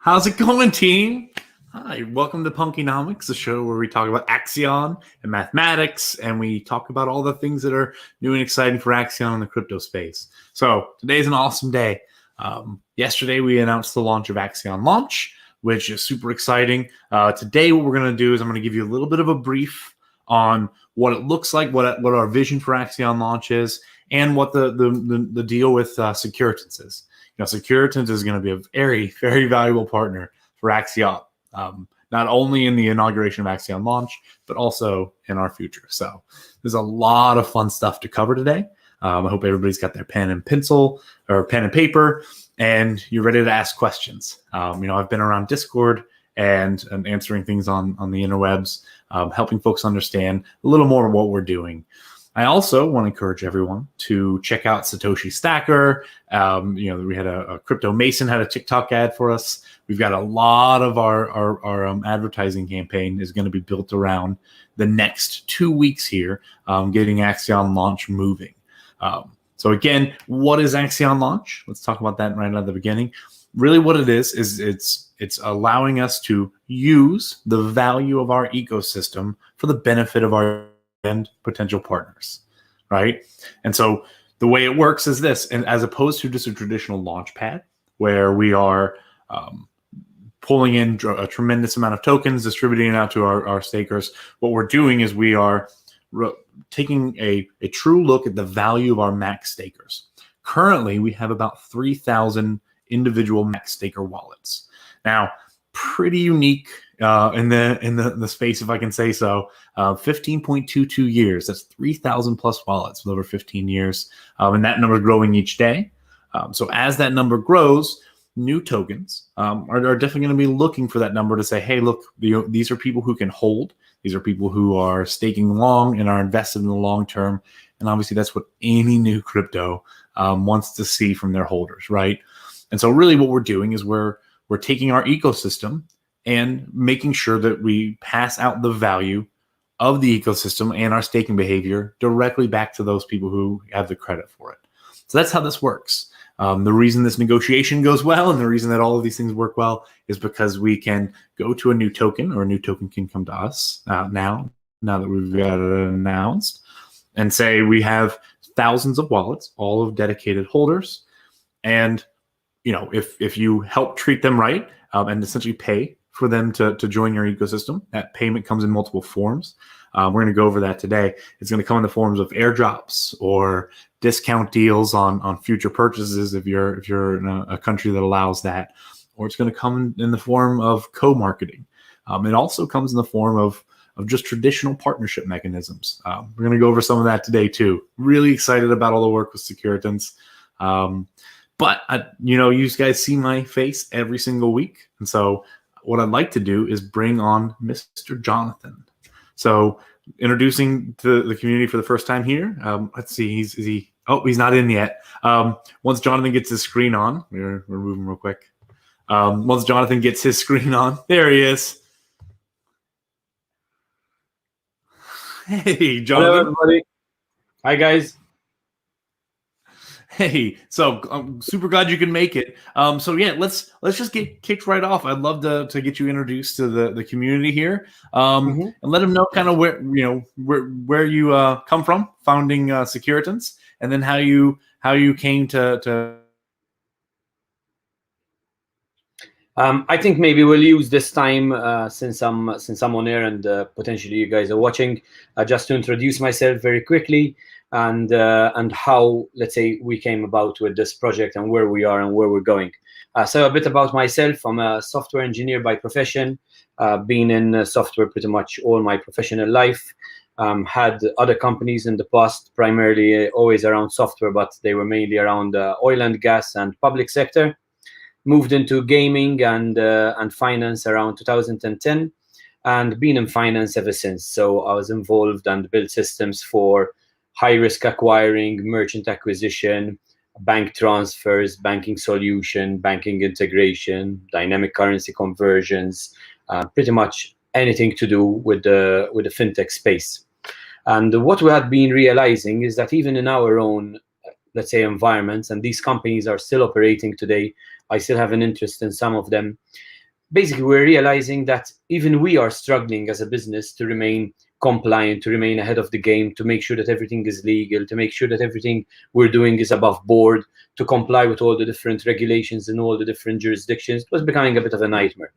How's it going, team? Hi, welcome to Punkynomics, the show where we talk about Axion and mathematics, and we talk about all the things that are new and exciting for Axion in the crypto space. So today's an awesome day. Yesterday, we announced the launch of Axion Launch, which is super exciting. Today, what we're going to do is I'm going to give you a little bit of a brief on what it looks like, what our vision for Axion Launch is, and what the deal with Sekuritance is. Sekuritance is going to be a very, very valuable partner for Axion, not only in the inauguration of Axion Launch, but also in our future. So there's a lot of fun stuff to cover today. I hope everybody's got their pen and pencil or pen and paper, and you're ready to ask questions. I've been around Discord and answering things on the interwebs, helping folks understand a little more of what we're doing. I also want to encourage everyone to check out Satoshi Stacker. We had a Crypto Mason had a TikTok ad for us. We've got a lot of our advertising campaign is going to be built around the next 2 weeks here, getting Axion Launch moving. So again, what is Axion Launch? Let's talk about that right at the beginning. Really what it is it's allowing us to use the value of our ecosystem for the benefit of our and potential partners, right? And so the way it works is this, and as opposed to just a traditional launch pad where we are pulling in a tremendous amount of tokens, distributing it out to our stakers, what we're doing is we are taking a true look at the value of our max stakers. Currently, we have about 3,000 individual max staker wallets. Now, pretty unique in the space, if I can say so. 15.22 years. That's 3,000 plus wallets with over 15 years, and that number is growing each day. So as that number grows, new tokens are definitely going to be looking for that number to say, hey, look, these are people who can hold. These are people who are staking long and are invested in the long term. And obviously, that's what any new crypto wants to see from their holders, right? And so really what we're doing is we're taking our ecosystem and making sure that we pass out the value of the ecosystem and our staking behavior directly back to those people who have the credit for it. So that's how this works. The reason this negotiation goes well and the reason that all of these things work well is because we can go to a new token, or a new token can come to us now that we've got it announced, and say we have thousands of wallets, all of dedicated holders. And if you help treat them right and essentially pay for them to join your ecosystem, that payment comes in multiple forms. We're going to go over that today. It's going to come in the forms of airdrops or discount deals on future purchases if you're in a country that allows that, or it's going to come in the form of co-marketing. It also comes in the form of just traditional partnership mechanisms. We're going to go over some of that today too. Really excited about all the work with Sekuritance. But you guys see my face every single week, and so what I'd like to do is bring on Mr. Jonathan. So introducing to the community for the first time here. Let's see, he's not in yet. Once Jonathan gets his screen on, we're moving real quick. Once Jonathan gets his screen on, there he is. Hey, Jonathan. Hello, everybody. Hi, guys. Hey, so I'm super glad you can make it. So yeah, let's just get kicked right off. I'd love to get you introduced to the community here, and let them know kind of where you come from, founding Sekuritance, and then how you came to. I think maybe we'll use this time since I'm on air and potentially you guys are watching, just to introduce myself very quickly. And how, let's say, we came about with this project and where we are and where we're going. So a bit about myself. I'm a software engineer by profession, been in software pretty much all my professional life. Had other companies in the past, primarily always around software, but they were mainly around oil and gas and public sector. moved into gaming and finance around 2010, and been in finance ever since. So I was involved and built systems for high risk acquiring, merchant acquisition, bank transfers, banking solution, banking integration, dynamic currency conversions, pretty much anything to do with the fintech space. And what we had been realizing is that even in our own, let's say, environments, and these companies are still operating today, I still have an interest in some of them. Basically, we're realizing that even we are struggling as a business to remain compliant, to remain ahead of the game, to make sure that everything is legal, to make sure that everything we're doing is above board, to comply with all the different regulations in all the different jurisdictions. It was becoming a bit of a nightmare.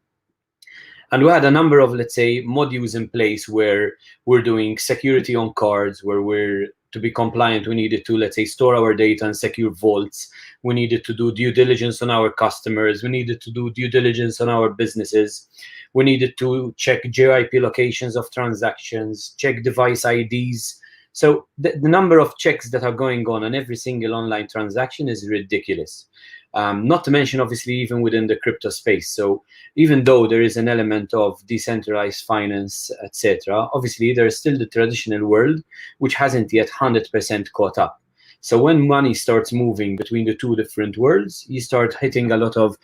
And we had a number of, let's say, modules in place where we're doing security on cards, where we're, to be compliant, we needed to, let's say, store our data in secure vaults. We needed to do due diligence on our customers. We needed to do due diligence on our businesses. We needed to check JIP locations of transactions, check device IDs. So the number of checks that are going on every single online transaction is ridiculous. Not to mention, obviously, even within the crypto space. So even though there is an element of decentralized finance, etc., obviously there is still the traditional world, which hasn't yet 100% caught up. So when money starts moving between the two different worlds, you start hitting a lot of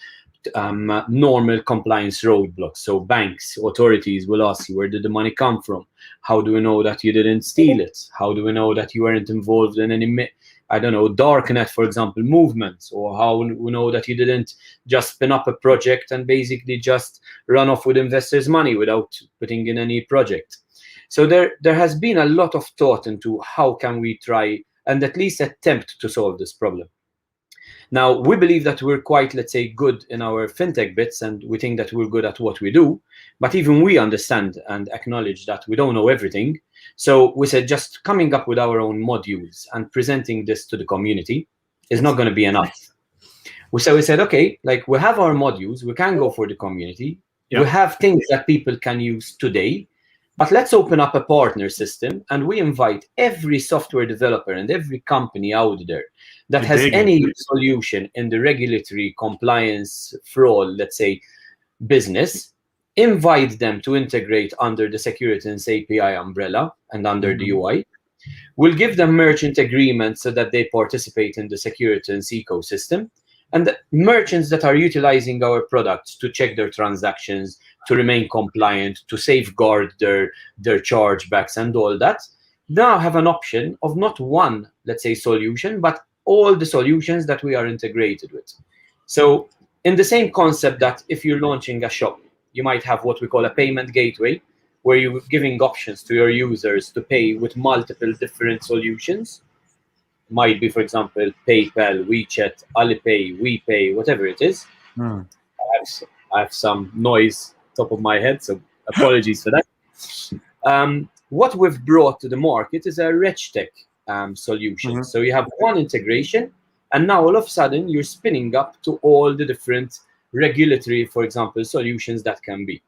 normal compliance roadblocks. So banks, authorities will ask you, where did the money come from? How do we know that you didn't steal it? How do we know that you weren't involved in any, I don't know, darknet, for example, movements? Or how we know that you didn't just spin up a project and basically just run off with investors' money without putting in any project? So there has been a lot of thought into how can we try and at least attempt to solve this problem. Now, we believe that we're quite, let's say, good in our fintech bits, and we think that we're good at what we do. But even we understand and acknowledge that we don't know everything. So we said just coming up with our own modules and presenting this to the community is not going to be enough. So we said, okay, like we have our modules, we can go for the community. Yep. We have things that people can use today. But let's open up a partner system, and we invite every software developer and every company out there that has any solution in the regulatory compliance fraud, let's say, business, invite them to integrate under the Sekuritance API umbrella and under the UI. We'll give them merchant agreements so that they participate in the Sekuritance ecosystem. And the merchants that are utilizing our products to check their transactions, to remain compliant, to safeguard their chargebacks and all that, now have an option of not one, let's say, solution, but all the solutions that we are integrated with. So in the same concept that if you're launching a shop, you might have what we call a payment gateway, where you're giving options to your users to pay with multiple different solutions. Might be, for example, PayPal, WeChat, Alipay, WePay, whatever it is. I have some noise top of my head, so apologies for that. What we've brought to the market is a RegTech solution. So you have one integration, and now all of a sudden you're spinning up to all the different regulatory, for example, solutions that can be.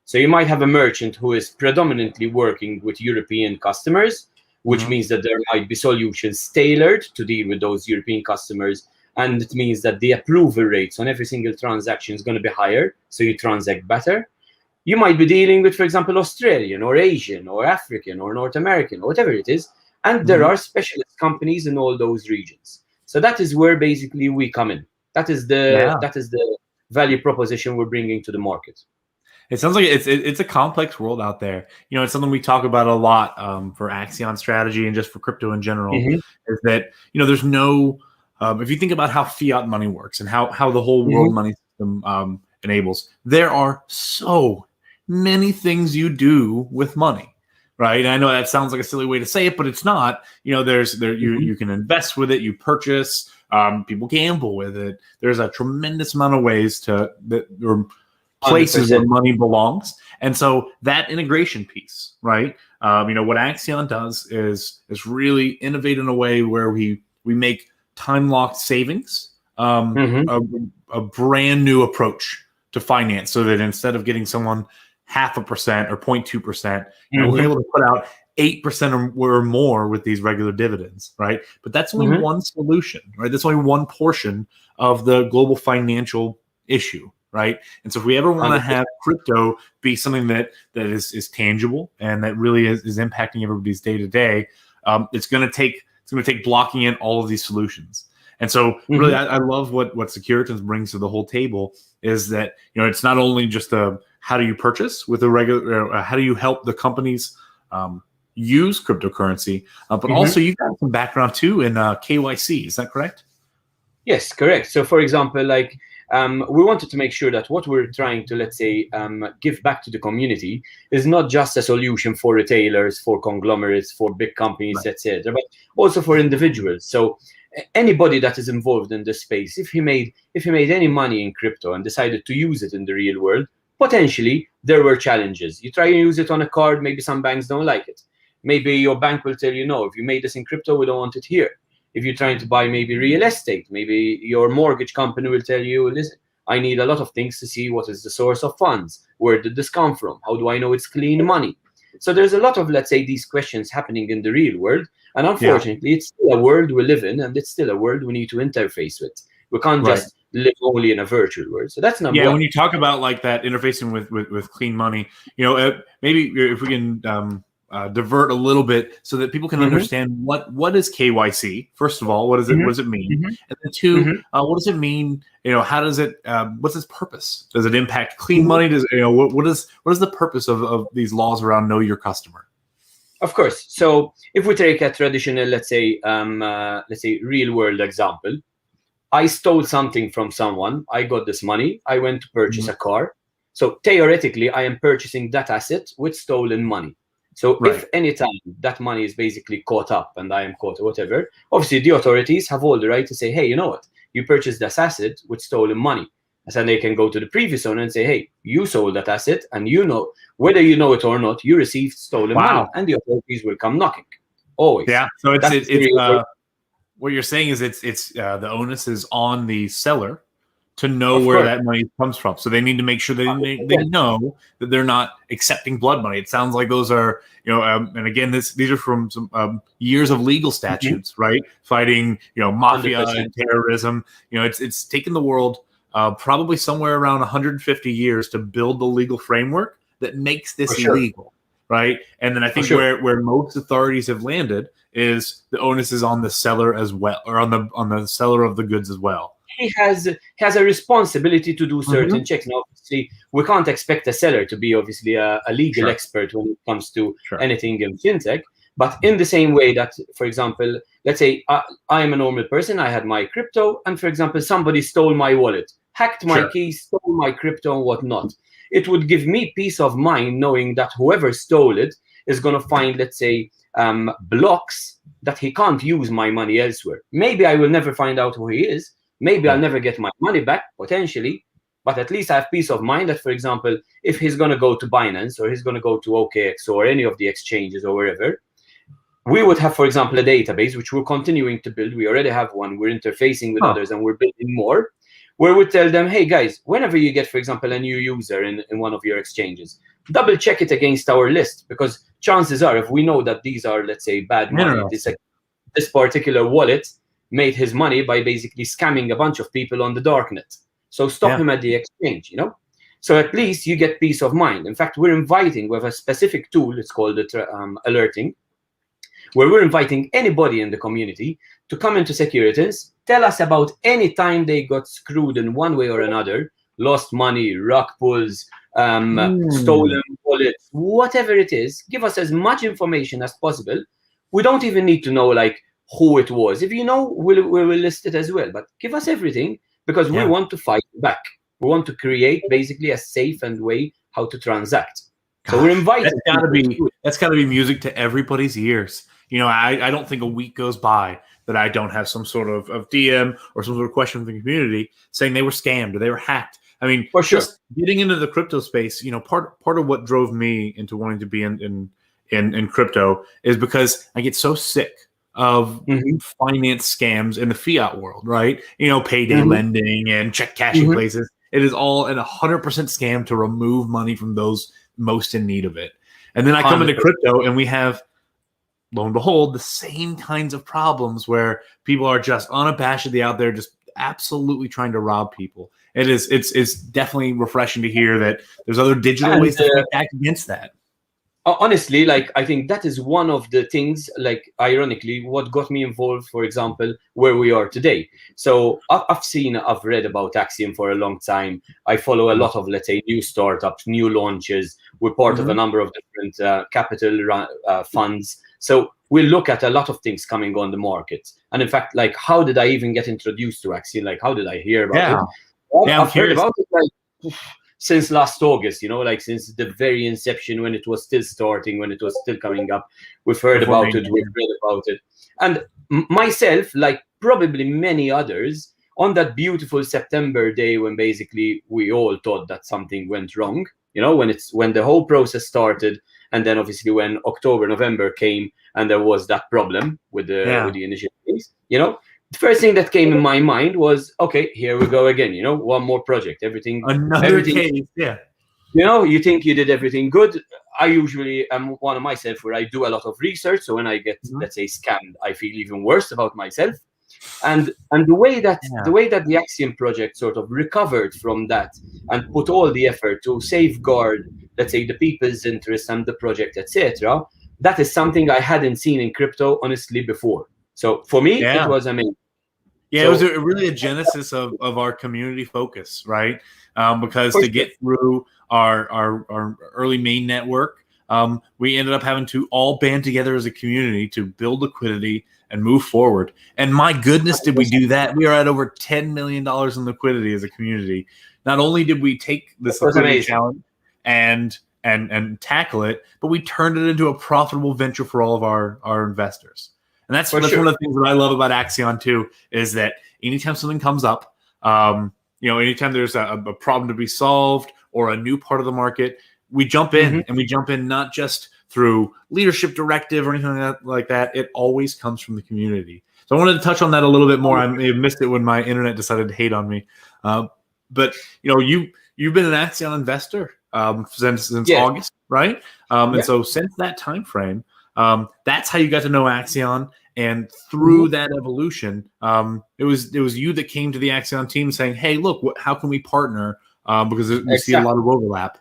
So you might have a merchant who is predominantly working with European customers, which means that there might be solutions tailored to deal with those European customers. And it means that the approval rates on every single transaction is going to be higher, so you transact better. You might be dealing with, for example, Australian or Asian or African or North American or whatever it is. And there are specialist companies in all those regions. So that is where basically we come in. That is the value proposition we're bringing to the market. It sounds like it's a complex world out there. You know, it's something we talk about a lot for Axion strategy and just for crypto in general. Is that, you know, there's no if you think about how fiat money works and how the whole world money system enables, there are so many things you do with money, right? And I know that sounds like a silly way to say it, but it's not. You know, you can invest with it, you purchase, people gamble with it. There's a tremendous amount of ways places 100%. Where money belongs. And so that integration piece, right? You know, what Axion does is really innovate in a way where we make time-locked savings, a brand new approach to finance, so that instead of getting someone 0.5% or 0.2%, you know, we're able to put out 8% or more with these regular dividends, right? But that's only one solution, right? That's only one portion of the global financial issue, right? And so if we ever want to have crypto be something that is tangible and that really is impacting everybody's day to day, it's going to take blocking in all of these solutions. And so really, I love what Sekuritance brings to the whole table is that, it's not only just how do you purchase with a regular, how do you help the companies use cryptocurrency, but also you've got some background too in KYC. Is that correct? Yes, correct. So for example, like we wanted to make sure that what we're trying to, let's say, give back to the community is not just a solution for retailers, for conglomerates, for big companies, right, etc., but also for individuals. So anybody that is involved in this space, if he made any money in crypto and decided to use it in the real world, potentially there were challenges. You try and use it on a card, maybe some banks don't like it. Maybe your bank will tell you, no, if you made this in crypto, we don't want it here. If you're trying to buy maybe real estate, maybe your mortgage company will tell you, listen, I need a lot of things to see what is the source of funds. Where did this come from? How do I know it's clean money? So there's a lot of, let's say, these questions happening in the real world. And unfortunately, it's still a world we live in, and it's still a world we need to interface with. We can't just live only in a virtual world. So that's number one. When you talk about like that interfacing with clean money, maybe if we can divert a little bit so that people can understand what is KYC. First of all, what does it mean? And then two, what does it mean? How does it? What's its purpose? Does it impact clean money? Does what is the purpose of these laws around know your customer? Of course. So if we take a traditional, let's say real world example, I stole something from someone. I got this money. I went to purchase a car. So theoretically, I am purchasing that asset with stolen money. So if any time that money is basically caught up and I am caught or whatever, obviously the authorities have all the right to say, hey, you know what? You purchased this asset with stolen money. And then they can go to the previous owner and say, hey, you sold that asset, and whether you know it or not, you received stolen money, and the authorities will come knocking. Always. Yeah. So it's what you're saying is it's the onus is on the seller to know where that money comes from. So they need to make sure they know that they're not accepting blood money. It sounds like those are, and again, these are from some years of legal statutes, right? Fighting, mafia 100%. And terrorism. It's taken the world probably somewhere around 150 years to build the legal framework that makes this illegal, right? And then I think where most authorities have landed is the onus is on the seller as well, or on the seller of the goods as well. He has a responsibility to do certain checks. Now, obviously, we can't expect a seller to be obviously a legal expert when it comes to anything in fintech. But in the same way that, for example, let's say I am a normal person, I had my crypto, and for example, somebody stole my wallet, hacked my keys, stole my crypto and whatnot. It would give me peace of mind knowing that whoever stole it is going to find, let's say, blocks that he can't use my money elsewhere. Maybe I will never find out who he is. Maybe I'll never get my money back, potentially, but at least I have peace of mind that, for example, if he's going to go to Binance or he's going to go to OKX or any of the exchanges or wherever, we would have, for example, a database, which we're continuing to build. We already have one. We're interfacing with others, and we're building more, where we tell them, hey, guys, whenever you get, for example, a new user in one of your exchanges, double check it against our list, because chances are, if we know that these are, let's say, bad money, this particular wallet made his money by basically scamming a bunch of people on the darknet. So stop him at the exchange, So at least you get peace of mind. In fact, we have a specific tool, it's called alerting, where we're inviting anybody in the community to come into Sekuritance, tell us about any time they got screwed in one way or another, lost money, rug pulls, stolen wallets, whatever it is. Give us as much information as possible. We don't even need to know, like, who it was. If you know, we will list it as well. But give us everything, because we want to fight back. We want to create basically a safe and way how to transact. So we're inviting. That's gotta be music to everybody's ears. I don't think a week goes by that I don't have some sort of DM or some sort of question from the community saying they were scammed or they were hacked. I mean, for sure, just getting into the crypto space, part of what drove me into wanting to be in crypto is because I get so sick of finance scams in the fiat world, right? Payday lending and check cashing places. It is all an 100% scam to remove money from those most in need of it. And then I come into crypto and we have, lo and behold, the same kinds of problems where people are just unabashedly out there just absolutely trying to rob people. It's definitely refreshing to hear that there's other digital And ways to fight back against that. honestly, like, I think that is one of the things, like, ironically, what got me involved, for example, where we are today. So I've read about Axion for a long time. I follow a lot of, let's say, new startups, new launches. We're part of a number of different capital funds. So we look at a lot of things coming on the market. And in fact, like, how did I even get introduced to Axion? Like, how did I hear about it? Well, I've heard about it, like, since last August, like, since the very inception, when it was still starting, when it was still coming up. We've heard about it, we've read about it. And myself, like probably many others, on that beautiful September day when basically we all thought that something went wrong, when the whole process started, and then obviously when October, November came, and there was that problem with the initial things, the first thing that came in my mind was, okay, here we go again, one more project, everything case, yeah. You think you did everything good. I usually am one of myself where I do a lot of research. So when I get, let's say, scammed, I feel even worse about myself. And the way that the Axion project sort of recovered from that and put all the effort to safeguard, let's say, the people's interest and the project, etc., that is something I hadn't seen in crypto, honestly, before. So for me, it was amazing. Yeah, so, it was really a genesis of our community focus, right? Because to get through our early main network, we ended up having to all band together as a community to build liquidity and move forward. And my goodness, did we do that? We are at over $10 million in liquidity as a community. Not only did we take this liquidity challenge and tackle it, but we turned it into a profitable venture for all of our investors. And that's one of the things that I love about Axion too, is that anytime something comes up, anytime there's a problem to be solved or a new part of the market, we jump in, and we jump in not just through leadership directive or anything like that. It always comes from the community. So I wanted to touch on that a little bit more. I may have missed it when my internet decided to hate on me. But you've been an Axion investor since August, right? And so since that time frame, that's how you got to know Axion. And through that evolution, it was you that came to the Axion team saying, "Hey, look, how can we partner?" Because we see a lot of overlap.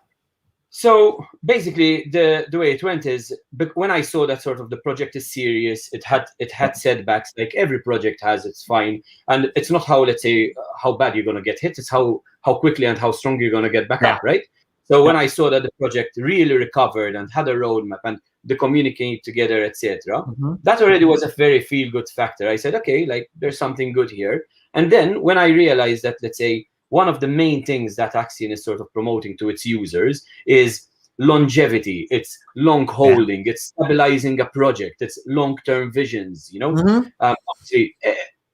So basically, the way it went is, but when I saw that sort of the project is serious, it had setbacks, like every project has. It's fine, and it's not how, let's say, how bad you're gonna get hit. It's how quickly and how strong you're gonna get back up, right? So when I saw that the project really recovered and had a roadmap and the communicate together, etc., that already was a very feel-good factor. I said, okay, like there's something good here. And then when I realized that, let's say, one of the main things that Axion is sort of promoting to its users is longevity. It's long holding. It's stabilizing a project. It's long-term visions. Obviously,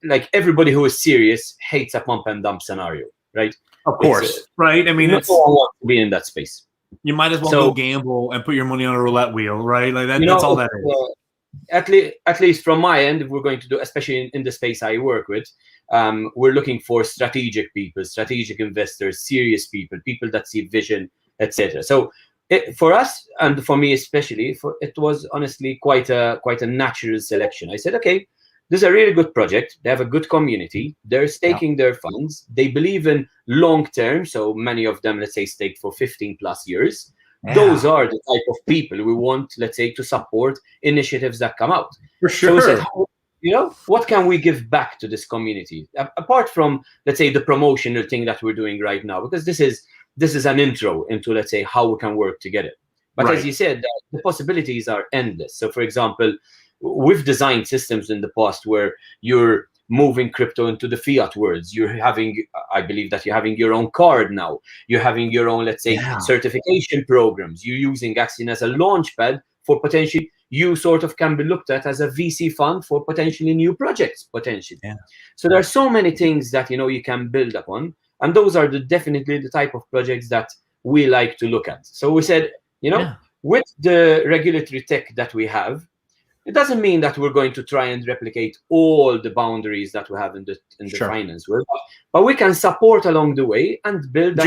like everybody who is serious hates a pump and dump scenario, right? Of course, right? I mean, no one wants to be in that space. You might as well go gamble and put your money on a roulette wheel, right? Like that's all that is. At least from my end, if we're going to do, especially in the space I work with, we're looking for strategic people, strategic investors, serious people that see vision, etc. So for us, and for me especially, it was honestly quite a natural selection. I said, okay, this is a really good project. They have a good community. They're staking their funds. They believe in long term. So many of them, let's say, staked for 15 plus years. Those are the type of people we want, let's say, to support initiatives that come out. For sure. So we said, what can we give back to this community? Apart from, let's say, the promotional thing that we're doing right now, because this is an intro into, let's say, how we can work together. But as you said, the possibilities are endless. So, for example, we've designed systems in the past where you're moving crypto into the fiat worlds. I believe that you're having your own card now. You're having your own, let's say, certification programs. You're using Axion as a launchpad for potentially, you sort of can be looked at as a VC fund for potentially new projects, potentially. So there are so many things that, you can build upon. And those are definitely the type of projects that we like to look at. So we said, with the regulatory tech that we have, it doesn't mean that we're going to try and replicate all the boundaries that we have in the finance world, but we can support along the way and build that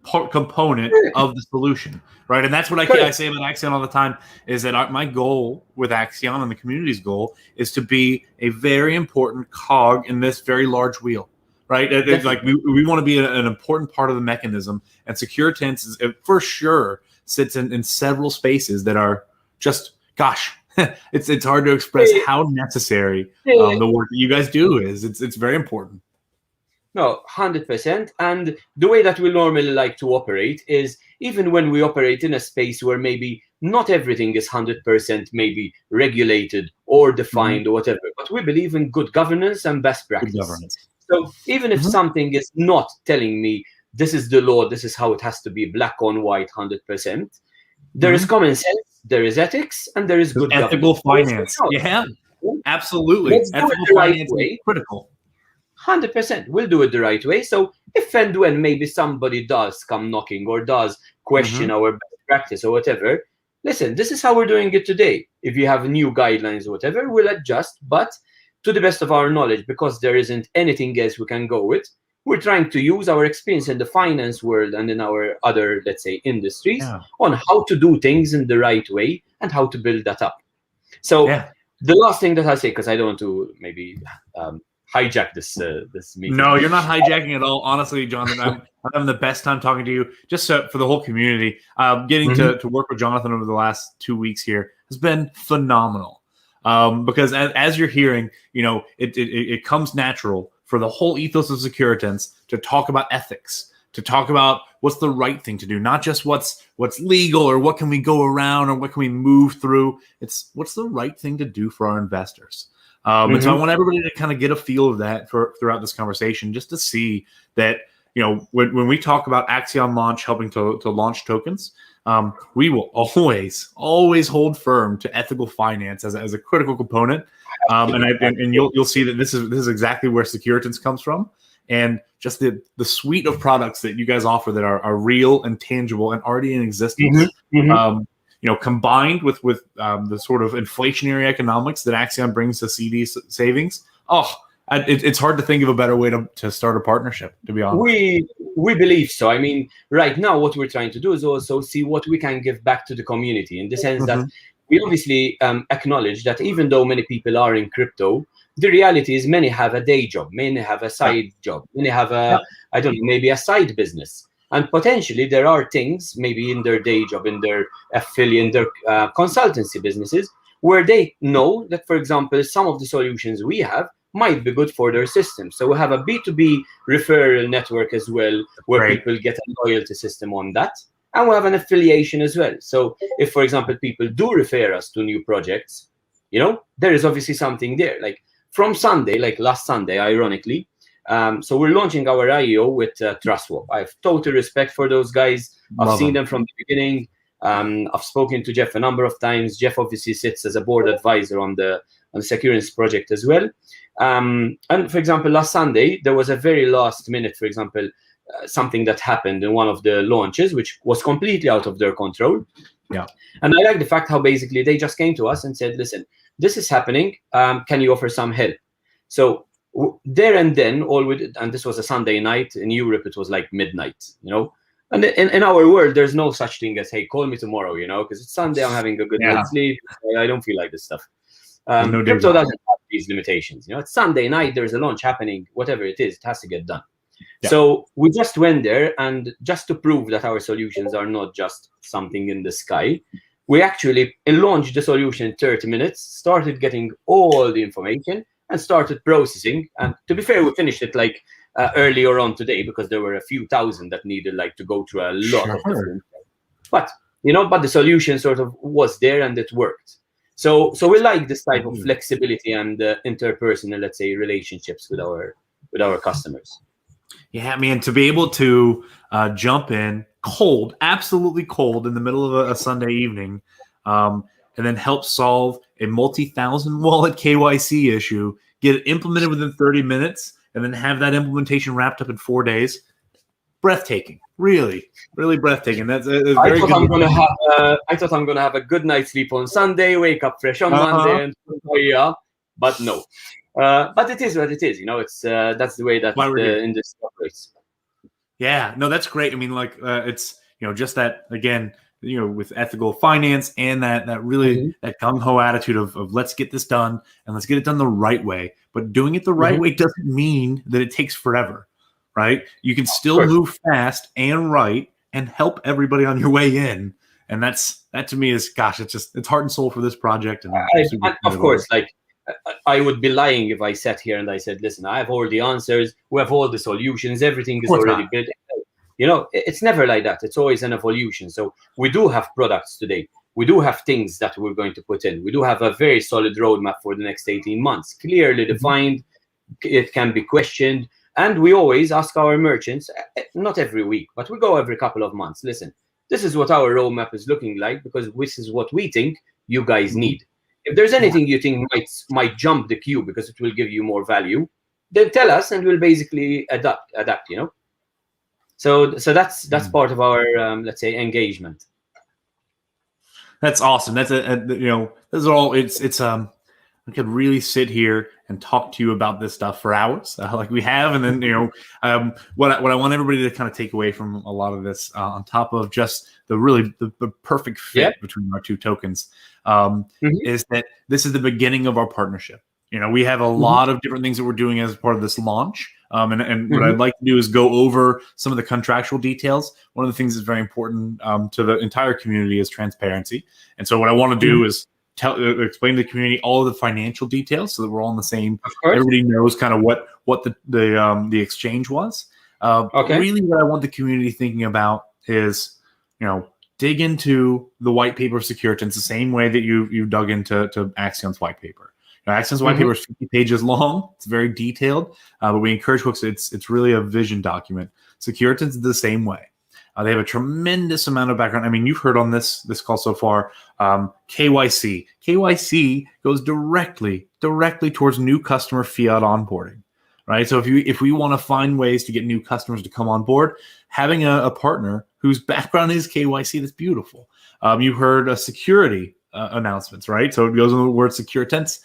component of the solution, right? And that's what I say about Axion all the time, is that my goal with Axion and the community's goal is to be a very important cog in this very large wheel, right? It's like we want to be an important part of the mechanism, and Sekuritance is, for sure, sits in several spaces that are just, gosh, it's hard to express how necessary the work that you guys do is. It's very important. No, 100%. And the way that we normally like to operate is, even when we operate in a space where maybe not everything is 100% maybe regulated or defined or whatever, but we believe in good governance and best practice. Good governance. So even if something is not telling me this is the law, this is how it has to be, black on white, 100%, there is common sense, there is ethics, and there is good ethical governance. finance. Yeah, absolutely. Ethical finance is critical. 100%. We'll do it the right way. So if and when maybe somebody does come knocking or does question our best practice or whatever, listen, this is how we're doing it today. If you have new guidelines or whatever, we'll adjust. But to the best of our knowledge, because there isn't anything else we can go with, we're trying to use our experience in the finance world and in our other, let's say, industries on how to do things in the right way and how to build that up. So the last thing that I'll say, because I don't want to maybe hijack this meeting. No, you're not hijacking at all. Honestly, Jonathan, I'm having the best time talking to you. Just for the whole community, getting to work with Jonathan over the last 2 weeks here has been phenomenal. Because as you're hearing, it comes natural for the whole ethos of Sekuritance to talk about ethics, to talk about what's the right thing to do, not just what's legal or what can we go around or what can we move through. It's what's the right thing to do for our investors. And so I want everybody to kind of get a feel of that throughout this conversation, just to see that, when we talk about Axion launch, helping to launch tokens, we will always hold firm to ethical finance as a critical component. And you'll see that this is exactly where Sekuritance comes from, and just the suite of products that you guys offer that are real and tangible and already in existence. Combined with the sort of inflationary economics that Axion brings to CD savings, it's hard to think of a better way to start a partnership, to be honest. We believe so. I mean, right now what we're trying to do is also see what we can give back to the community, in the sense that we obviously acknowledge that even though many people are in crypto, the reality is many have a day job, many have a side job, many have I don't know, maybe a side business. And potentially there are things maybe in their day job, in their affiliate, in their consultancy businesses, where they know that, for example, some of the solutions we have might be good for their system. So we have a B2B referral network as well, where people get a loyalty system on that. And we have an affiliation as well. So if, for example, people do refer us to new projects, there is obviously something there. Like from Sunday, like last Sunday, ironically, so we're launching our IEO with TrustSwap. I have total respect for those guys. I've seen them from the beginning. I've spoken to Jeff a number of times. Jeff obviously sits as a board advisor on the Sekuritance project as well. And for example, last Sunday, there was a very last minute, for example, something that happened in one of the launches, which was completely out of their control. Yeah. And I like the fact how basically they just came to us and said, listen, this is happening. Can you offer some help? So there and then, and this was a Sunday night. In Europe, it was like midnight, And in our world, there's no such thing as, hey, call me tomorrow, because it's Sunday, I'm having a good night's sleep. I don't feel like this stuff. Crypto doesn't have these limitations. It's Sunday night, there's a launch happening, whatever it is, it has to get done. Yeah. So we just went there, and just to prove that our solutions are not just something in the sky, we actually launched the solution in 30 minutes, started getting all the information, and started processing. And to be fair, we finished it like earlier on today, because there were a few thousand that needed to go through a lot of different things. But the solution sort of was there and it worked. So we like this type of flexibility and interpersonal, let's say, relationships with our customers. Yeah, man, to be able to jump in cold, absolutely cold, in the middle of a Sunday evening, and then help solve a multi-thousand wallet KYC issue, get it implemented within 30 minutes, and then have that implementation wrapped up in 4 days. Breathtaking. Really, really breathtaking. That's very I thought good. I thought I'm going to have a good night's sleep on Sunday, wake up fresh on Monday, and but no. But it is what it is. It's that's the way that the industry operates. Yeah, no, that's great. I mean, like it's just that again, with ethical finance and that really Hmm. that gung ho attitude of let's get this done and let's get it done the right way. But doing it the right Hmm. way doesn't mean that it takes forever, right? You can Of still course. move fast and right and help everybody on your way in. And that to me is, gosh, it's heart and soul for this project, and I'm super And excited of about it. course, like I would be lying if I sat here and I said, "Listen, I have all the answers. We have all the solutions. Everything Of is course already not. built." It's never like that. It's always an evolution. So we do have products today. We do have things that we're going to put in. We do have a very solid roadmap for the next 18 months, clearly Mhm. defined. It can be questioned, and we always ask our merchants, not every week, but we go every couple of months. Listen, this is what our roadmap is looking like because this is what we think you guys Mhm. need. If there's Yeah. anything you think might jump the queue because it will give you more value, then tell us and we'll basically adapt. So that's Mm. part of our let's say engagement. That's awesome. That's those are all. It's I could really sit here and talk to you about this stuff for hours, like we have, and then what I want everybody to kind of take away from a lot of this, on top of just the perfect Yeah. fit between our two tokens, Hmm. is that this is the beginning of our partnership. We have a Hmm. lot of different things that we're doing as part of this launch. And what Hmm. I'd like to do is go over some of the contractual details. One of the things that's very important to the entire community is transparency. And so what I want to do is explain to the community all of the financial details so that we're all on the same. Of course. Everybody knows kind of what the exchange was. But Okay. really, what I want the community thinking about is, dig into the white paper of Sekuritance the same way that you dug into Axion's white paper. Axion's white Hmm. paper is 50 pages long. It's very detailed, but we encourage folks. It's really a vision document. Sekuritance is the same way. They have a tremendous amount of background. I mean, you've heard on this call so far. KYC. KYC goes directly towards new customer fiat onboarding, right? So if we want to find ways to get new customers to come on board, having a partner whose background is KYC, that's beautiful. You heard security announcements, right? So it goes on the word Sekuritance.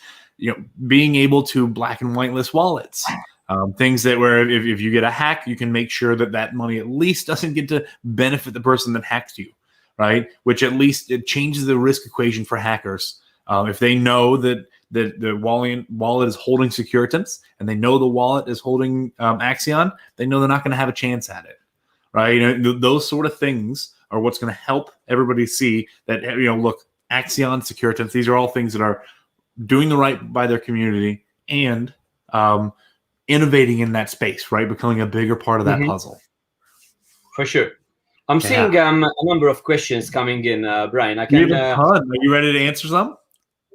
Being able to black and whitelist wallets. Things that where if you get a hack, you can make sure that money at least doesn't get to benefit the person that hacked you, right? Which at least it changes the risk equation for hackers. If they know that the wallet is holding Sekuritance and they know the wallet is holding Axion, they know they're not going to have a chance at it, right? Those sort of things are what's going to help everybody see that, look, Axion, Sekuritance, these are all things that are doing the right by their community and innovating in that space, right? Becoming a bigger part of that Hmm. puzzle. For sure. I'm seeing a number of questions coming in, Brian. I You can, have a ton. Are you ready to answer some?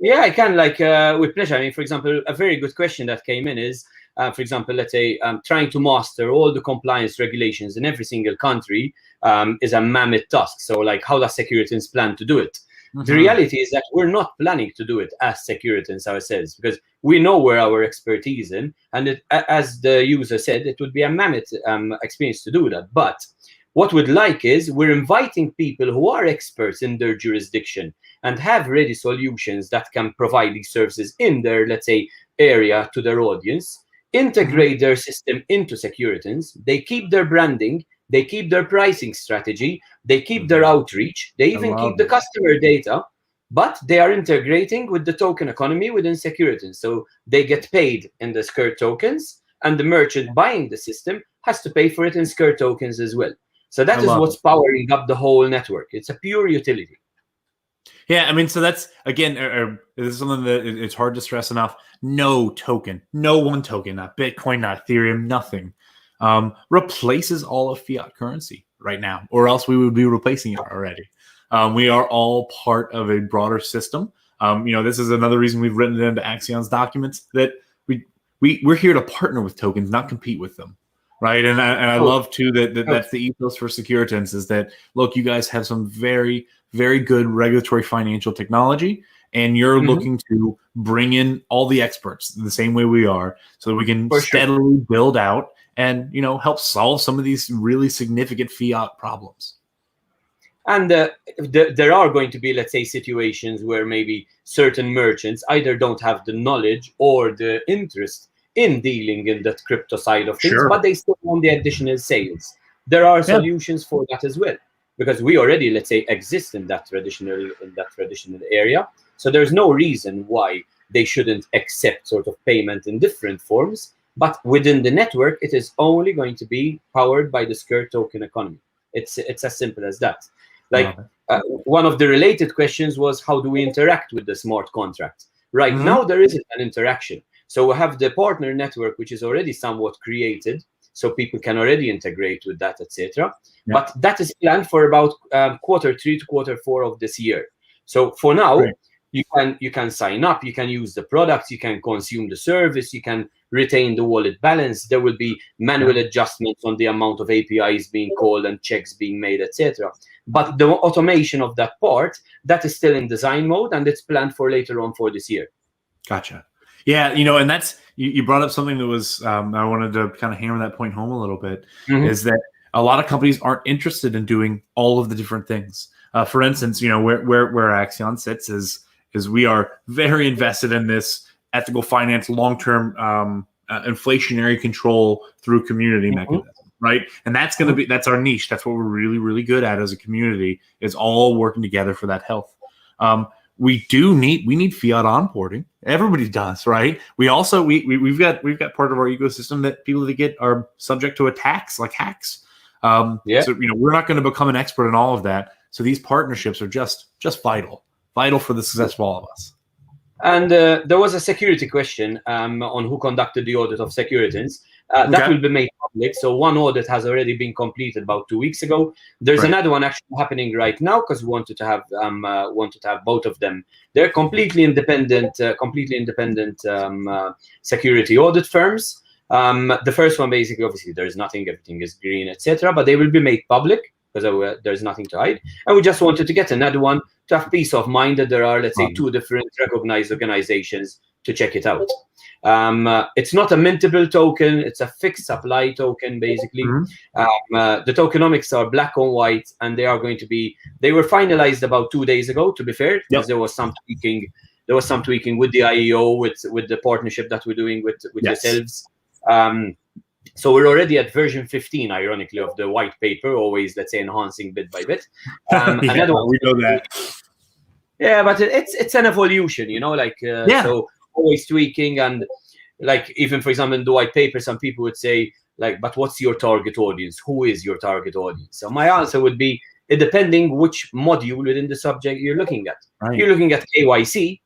yeah, I can, like, with pleasure. I mean, for example, a very good question that came in is, for example, let's say trying to master all the compliance regulations in every single country is a mammoth task. So, like, how does Sekuritance plan to do it? The reality is that we're not planning to do it as Sekuritance ourselves because we know where our expertise in, and as the user said, it would be a mammoth experience to do that. But what we'd like is we're inviting people who are experts in their jurisdiction and have ready solutions that can provide these services in their, let's say, area to their audience, integrate their system into Sekuritance, they keep their branding, they keep their pricing strategy, they keep their outreach, they even keep the customer data, but they are integrating with the token economy within Sekuritance. So they get paid in the Skirt tokens, and the merchant buying the system has to pay for it in Skirt tokens as well. So that is what's powering up the whole network. It's a pure utility. Yeah, I mean, so that's, again, this is something that it's hard to stress enough. No token, no one token, not Bitcoin, not Ethereum, nothing replaces all of fiat currency right now, or else we would be replacing it already. We are all part of a broader system. This is another reason we've written it into Axion's documents that we're here to partner with tokens, not compete with them. Right. And I love, too, that's the ethos for Sekuritance is that, look, you guys have some very, very good regulatory financial technology, and you're looking to bring in all the experts the same way we are so that we can steadily build out and, help solve some of these really significant fiat problems. And there are going to be, let's say, situations where maybe certain merchants either don't have the knowledge or the interest in dealing in that crypto side of things, but they still want the additional sales. there are solutions for that as well, because we already, let's say, exist in that traditional area. So there's no reason why they shouldn't accept sort of payment in different forms. But within the network, it is only going to be powered by the Secure token economy. It's as simple as that. Like one of the related questions was, how do we interact with the smart contract? Right now, there isn't an interaction. So we have the partner network, which is already somewhat created, so people can already integrate with that, etc. But that is planned for about Q3 to Q4 of this year. So for now, you can sign up, you can use the products, you can consume the service, you can retain the wallet balance. There will be manual adjustments on the amount of APIs being called and checks being made, etc. But the automation of that part, that is still in design mode, and it's planned for later on for this year. Gotcha. Yeah, and that's, you brought up something that was, I wanted to kind of hammer that point home a little bit, is that a lot of companies aren't interested in doing all of the different things. For instance, where Axion sits is we are very invested in this ethical finance, long-term inflationary control through community mechanism, right? And that's going to be, that's our niche. That's what we're really, really good at as a community, is all working together for that health. We need fiat onboarding. Everybody does, right? We also, we've got part of our ecosystem that people that get are subject to attacks like hacks. So, we're not going to become an expert in all of that. So these partnerships are just vital for the success of all of us. And there was a security question on who conducted the audit of Sekuritance. That will be made public. So one audit has already been completed about 2 weeks ago. There's another one actually happening right now, because we wanted to have both of them. They're completely independent security audit firms. The first one, basically, obviously, there's nothing, everything is green, etc. But they will be made public because there's nothing to hide. And we just wanted to get another one to have peace of mind that there are, let's say, 2 different recognized organizations to check it out. It's not a mintable token. It's a fixed supply token, basically. The tokenomics are black on white, and they are going to be, they were finalized about 2 days ago, to be fair, because there was some tweaking. There was some tweaking with the IEO, with the partnership that we're doing with yourselves. So we're already at version 15, ironically, of the white paper, always, let's say, enhancing bit by bit. Another one, we know that. Yeah, but it's an evolution, so always tweaking. And like, even for example, in the white paper, some people would say, like, but what's your target audience? Who is your target audience? So my answer would be, depending which module within the subject you're looking at. You're looking at KYC.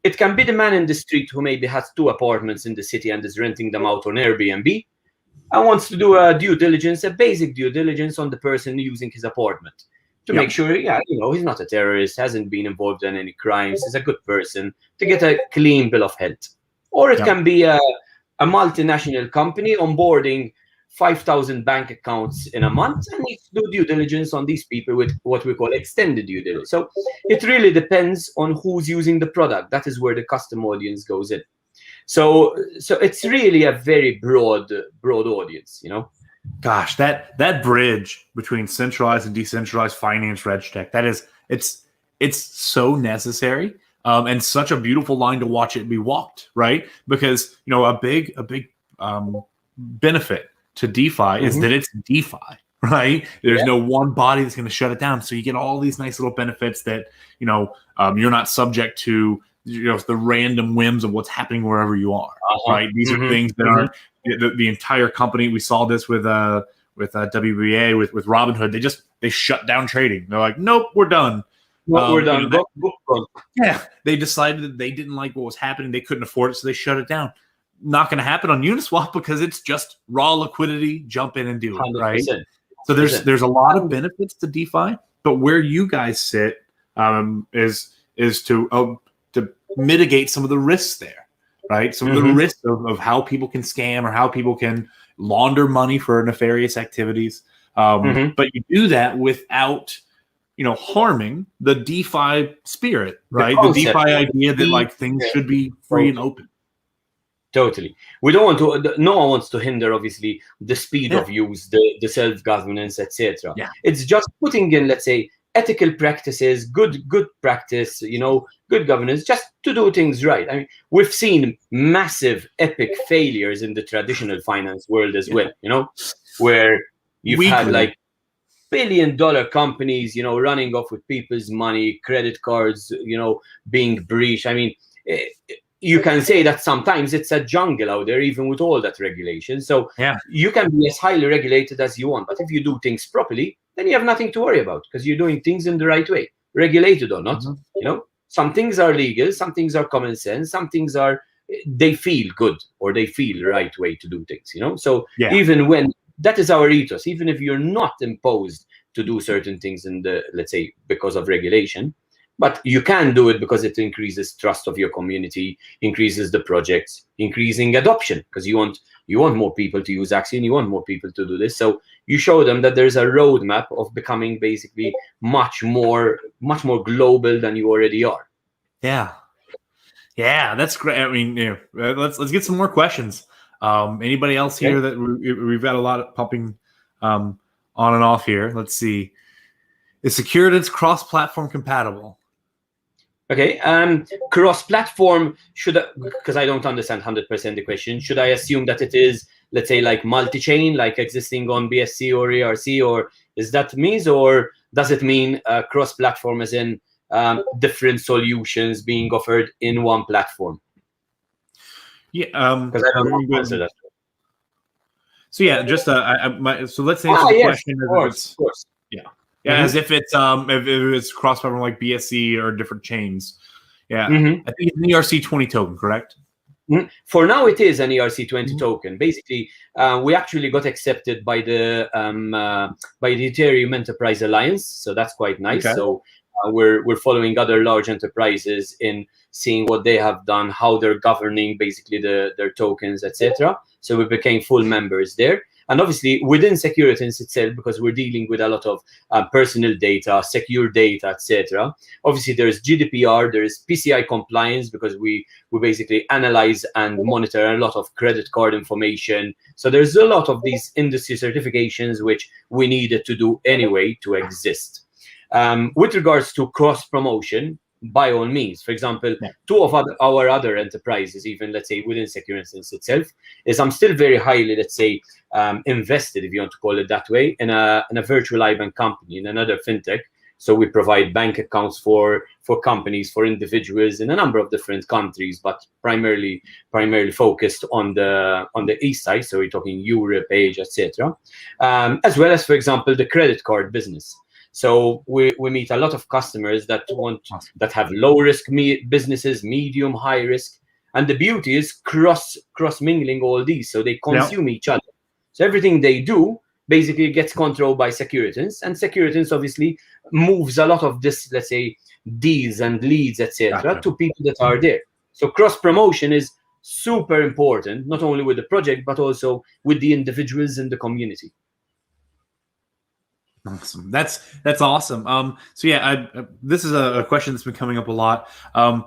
It can be the man in the street who maybe has 2 apartments in the city and is renting them out on Airbnb and wants to do a due diligence, a basic due diligence on the person using his apartment to make sure, he's not a terrorist, hasn't been involved in any crimes, is a good person, to get a clean bill of health. Or it can be a multinational company onboarding 5,000 bank accounts in a month and needs to do due diligence on these people with what we call extended due diligence. So it really depends on who's using the product. That is where the custom audience goes in. So it's really a very broad audience, Gosh, that bridge between centralized and decentralized finance regtech, it's so necessary, and such a beautiful line to watch it be walked, right? Because a big benefit to DeFi is that it's DeFi, right? There's no one body that's going to shut it down. So you get all these nice little benefits that, you're not subject to, the random whims of what's happening wherever you are, right? These are things that are the entire company. We saw this with WBA, with Robinhood. They shut down trading. They're like, nope, we're done. We're done. Yeah, they decided that they didn't like what was happening. They couldn't afford it, so they shut it down. Not going to happen on Uniswap because it's just raw liquidity. Jump in and do it, right? So there's a lot of benefits to DeFi, but where you guys sit is to mitigate some of the risks there, right? Some of the risks of how people can scam or how people can launder money for nefarious activities. But you do that without harming the DeFi spirit, right? The DeFi idea that like things should be free and open. Totally. We don't want to. No one wants to hinder, obviously, the speed of use, the self-governance, etc. It's just putting in, let's say, ethical practices, good practice, good governance, just to do things right. I mean, we've seen massive, epic failures in the traditional finance world as well. Where You've Weekly. had like billion-dollar companies, running off with people's money, credit cards, being breached. I mean, you can say that sometimes it's a jungle out there, even with all that regulation. So Yeah. you can be as highly regulated as you want, but if you do things properly, then you have nothing to worry about because you're doing things in the right way, regulated or not. Some things are legal, some things are common sense, some things they feel good or they feel the right way to do things. So even when that is our ethos, even if you're not imposed to do certain things in the, let's say, because of regulation, but you can do it because it increases trust of your community, increases the projects, increasing adoption, because you want more people to use Axion, you want more people to do this. So you show them that there's a roadmap of becoming basically much more global than you already are. Yeah, that's great. I mean, let's get some more questions. Anybody else here that we've got a lot of popping on and off here? Let's see. Is Sekuritance cross-platform compatible? Okay, cross-platform because I don't understand 100% the question. Should I assume that it is, let's say, like multi-chain, like existing on BSC or ERC, or is that means, or does it mean cross-platform as in different solutions being offered in one platform? Yeah, because I don't know how to answer that. So yeah, just so let's answer the question. Of course. Yeah, as if it's if it's cross-platform like BSC or different chains. Yeah, I think it's an ERC20 token, correct? For now, it is an ERC20 token. Basically, we actually got accepted by the Ethereum Enterprise Alliance, so that's quite nice. Okay. So we're following other large enterprises in seeing what they have done, how they're governing basically their tokens, etc. So we became full members there. And obviously within Sekuritance itself, because we're dealing with a lot of personal data, secure data, etc. Obviously there's GDPR, there's PCI compliance, because we basically analyze and monitor a lot of credit card information. So there's a lot of these industry certifications which we needed to do anyway to exist. With regards to cross promotion, by all means, for example, two of our other enterprises, even let's say within Sekuritance itself, is I'm still very highly, let's say, invested, if you want to call it that way, in a virtual IBAN company, in another fintech. So we provide bank accounts for companies, for individuals in a number of different countries, but primarily focused on the east side. So we're talking Europe, Asia, etc. As well as, for example, the credit card business. So we meet a lot of customers that have low risk businesses, medium, high risk, and the beauty is cross mingling all these, so they consume each other. So everything they do basically gets controlled by Sekuritance, and Sekuritance obviously moves a lot of this, let's say, deals and leads, etc., to people that are there. So cross promotion is super important, not only with the project but also with the individuals in the community. Awesome. That's awesome. So yeah, this is a question that's been coming up a lot.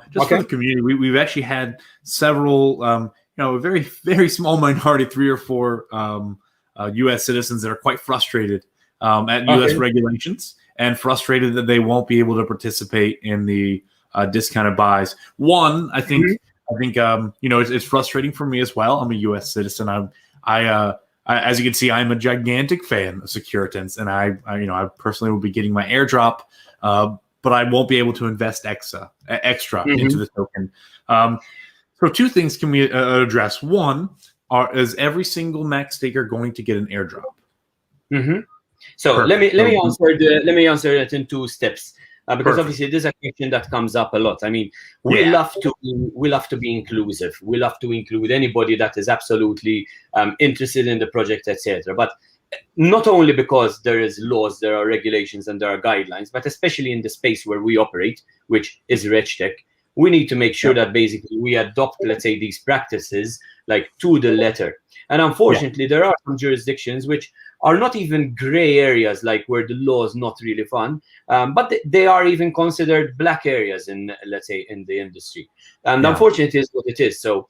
Just for the community, we've actually had several, a very, very small minority, 3 or 4 U.S. citizens that are quite frustrated at U.S. regulations and frustrated that they won't be able to participate in the discounted buys. One, I think, it's frustrating for me as well. I'm a U.S. citizen. As you can see, I'm a gigantic fan of Sekuritance, and I personally will be getting my airdrop, but I won't be able to invest extra into the token. So 2 things can we address. One, is every single max staker going to get an airdrop? So let me answer it in 2 steps. Because obviously this is a question that comes up a lot. I mean, we love to be inclusive. We love to include anybody that is absolutely interested in the project, etc. But not only because there is laws, there are regulations, and there are guidelines, but especially in the space where we operate, which is RegTech, we need to make sure that basically we adopt, let's say, these practices like to the letter. And unfortunately, there are some jurisdictions which are not even gray areas, like where the law is not really fun, but they are even considered black areas in, let's say, in the industry. And unfortunately, it's what it is. So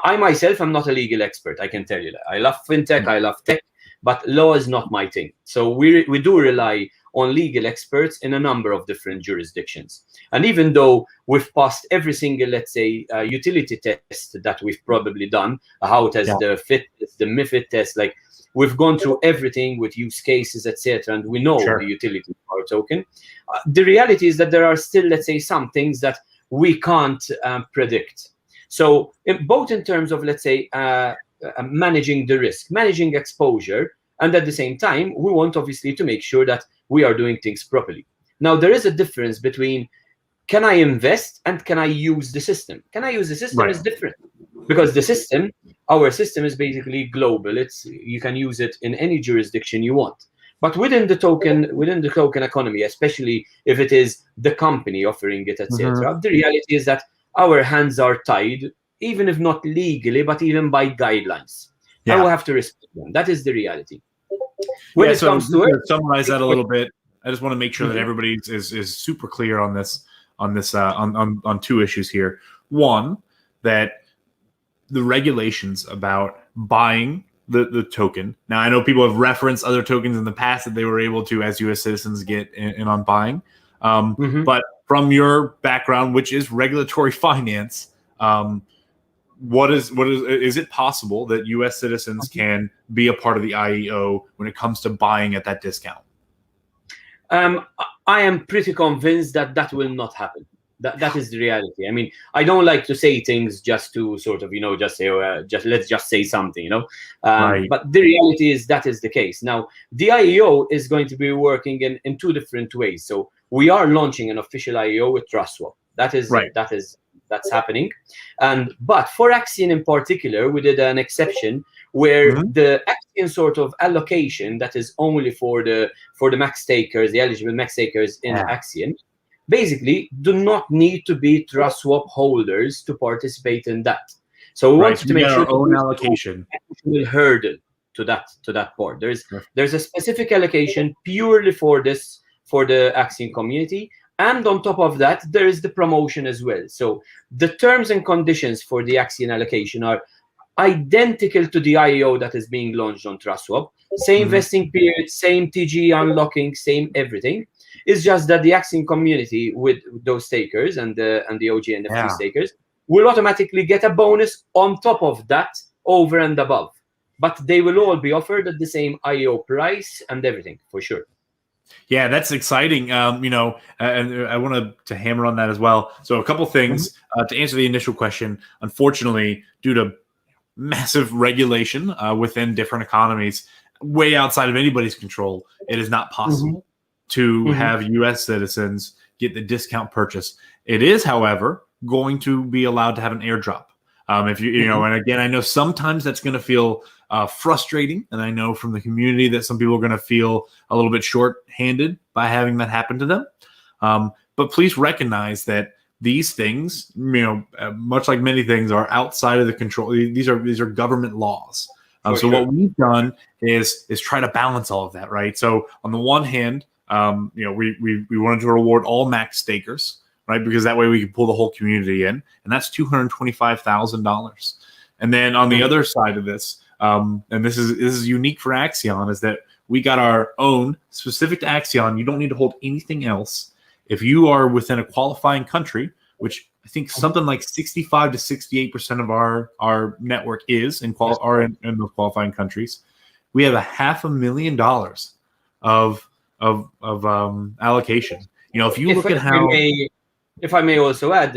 I myself am not a legal expert, I can tell you that. I love fintech, I love tech, but law is not my thing. So we do rely on legal experts in a number of different jurisdictions. And even though we've passed every single, let's say, utility test that we've probably done, a how test, the fit test, the MiFID test, like we've gone through everything with use cases, etc., and we know the utility of our token. The reality is that there are still, let's say, some things that we can't predict. So both in terms of, let's say, managing the risk, managing exposure, and at the same time, we want obviously to make sure that we are doing things properly. Now, there is a difference between can I invest and can I use the system? Can I use the system is different, because the system, our system is basically global. You can use it in any jurisdiction you want. But within the token economy, especially if it is the company offering it, etc., the reality is that our hands are tied, even if not legally, but even by guidelines. I will have to respect them. That is the reality. When it comes to summarize that a little bit, I just want to make sure that everybody is super clear on this on two issues here. One, that the regulations about buying the token. Now, I know people have referenced other tokens in the past that they were able to, as U.S. citizens, get in on buying. But from your background, which is regulatory finance, is it possible that U.S. citizens can be a part of the IEO when it comes to buying at that discount? I am pretty convinced that that will not happen. That is the reality. I mean, I don't like to say things just to sort of, just say, let's just say something, But the reality is that is the case. Now, the IEO is going to be working in two different ways. So we are launching an official IEO with TrustSwap. That's happening. But for Axion in particular, we did an exception where the Axion sort of allocation that is only for the max takers, the eligible max takers in Axion, basically do not need to be TrustSwap holders to participate in that. So we want to make sure our own allocation will hurdle to that part. There's a specific allocation purely for the Axion community. And on top of that, there is the promotion as well. So the terms and conditions for the Axion allocation are identical to the IEO that is being launched on TrustSwap. Same vesting period, same TG unlocking, same everything. It's just that the Axion community with those stakers and the OG NFT stakers will automatically get a bonus on top of that, over and above. But they will all be offered at the same IEO price and everything, for sure. Yeah, that's exciting. And I wanted to hammer on that as well. So a couple things to answer the initial question. Unfortunately, due to massive regulation within different economies, way outside of anybody's control, it is not possible to have U.S. citizens get the discount purchase. It is, however, going to be allowed to have an airdrop. If and again, I know sometimes that's going to feel frustrating, and I know from the community that some people are going to feel a little bit short-handed by having that happen to them. But please recognize that these things, much like many things, are outside of the control. These are government laws. So what we've done is try to balance all of that, right? So on the one hand, we wanted to reward all max stakers, right? Because that way we can pull the whole community in, and that's $225,000. And then on the other side of this, and this is unique for Axion, is that we got our own specific to Axion. You don't need to hold anything else. If you are within a qualifying country, which I think something like 65 to 68% of our network is in those qualifying countries, we have $500,000 of allocation. If you look at how, if I may also add,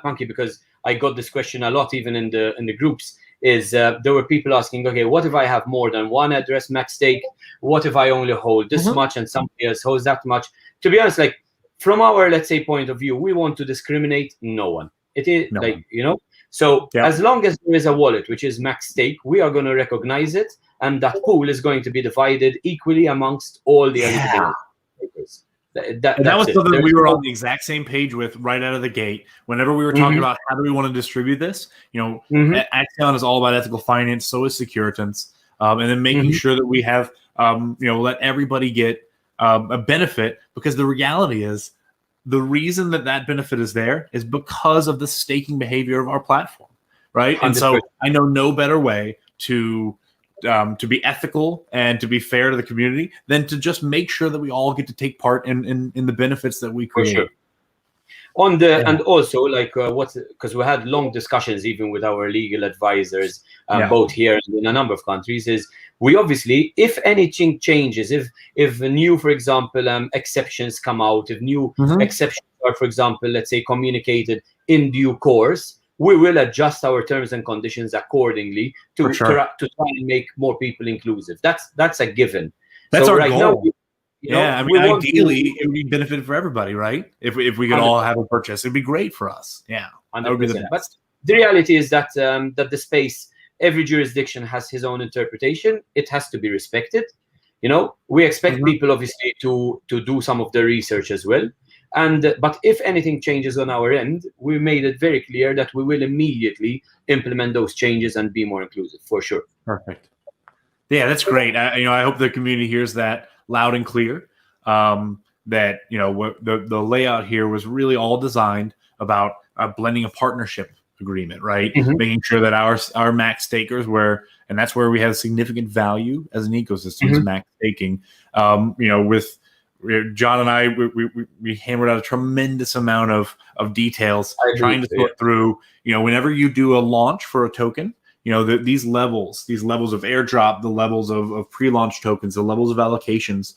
Punky, because I got this question a lot, even in the groups, is there were people asking, okay, what if I have more than one address max stake? What if I only hold this much and somebody else holds that much? To be honest, from our, let's say, point of view, we want to discriminate no one. It is So as long as there is a wallet which is max stake, we are going to recognize it, and that pool is going to be divided equally amongst all the eligible stakers. That was something we were on the exact same page with right out of the gate. Whenever we were talking about how do we want to distribute this, Axion is all about ethical finance, so is Sekuritance, and then making sure that we have, let everybody get a benefit, because the reality is the reason that benefit is there is because of the staking behavior of our platform, right? 100%. And so I know no better way to to be ethical and to be fair to the community than to just make sure that we all get to take part in the benefits that we create. For sure. On the and also like because we had long discussions even with our legal advisors both here and in a number of countries, is we obviously, if anything changes, if new, for example, exceptions come out, if new exceptions are, for example, let's say communicated in due course, we will adjust our terms and conditions accordingly to try and make more people inclusive. That's a given. That's so our right goal. Now, I mean, ideally, it would be benefit for everybody, right? If we could 100%. All have a purchase, it'd be great for us. Yeah, 100%. That would be the best. But the reality is that that the space, every jurisdiction has his own interpretation. It has to be respected. We expect people obviously to do some of the research as well. But if anything changes on our end, we made it very clear that we will immediately implement those changes and be more inclusive, for sure. Perfect. Yeah, that's great. I hope the community hears that loud and clear. That the layout here was really all designed about blending a partnership agreement, right? Making sure that our max stakers and that's where we have significant value as an ecosystem is max staking. With John and I, we hammered out a tremendous amount of details trying to sort through. Whenever you do a launch for a token, these levels of airdrop, the levels of pre-launch tokens, the levels of allocations,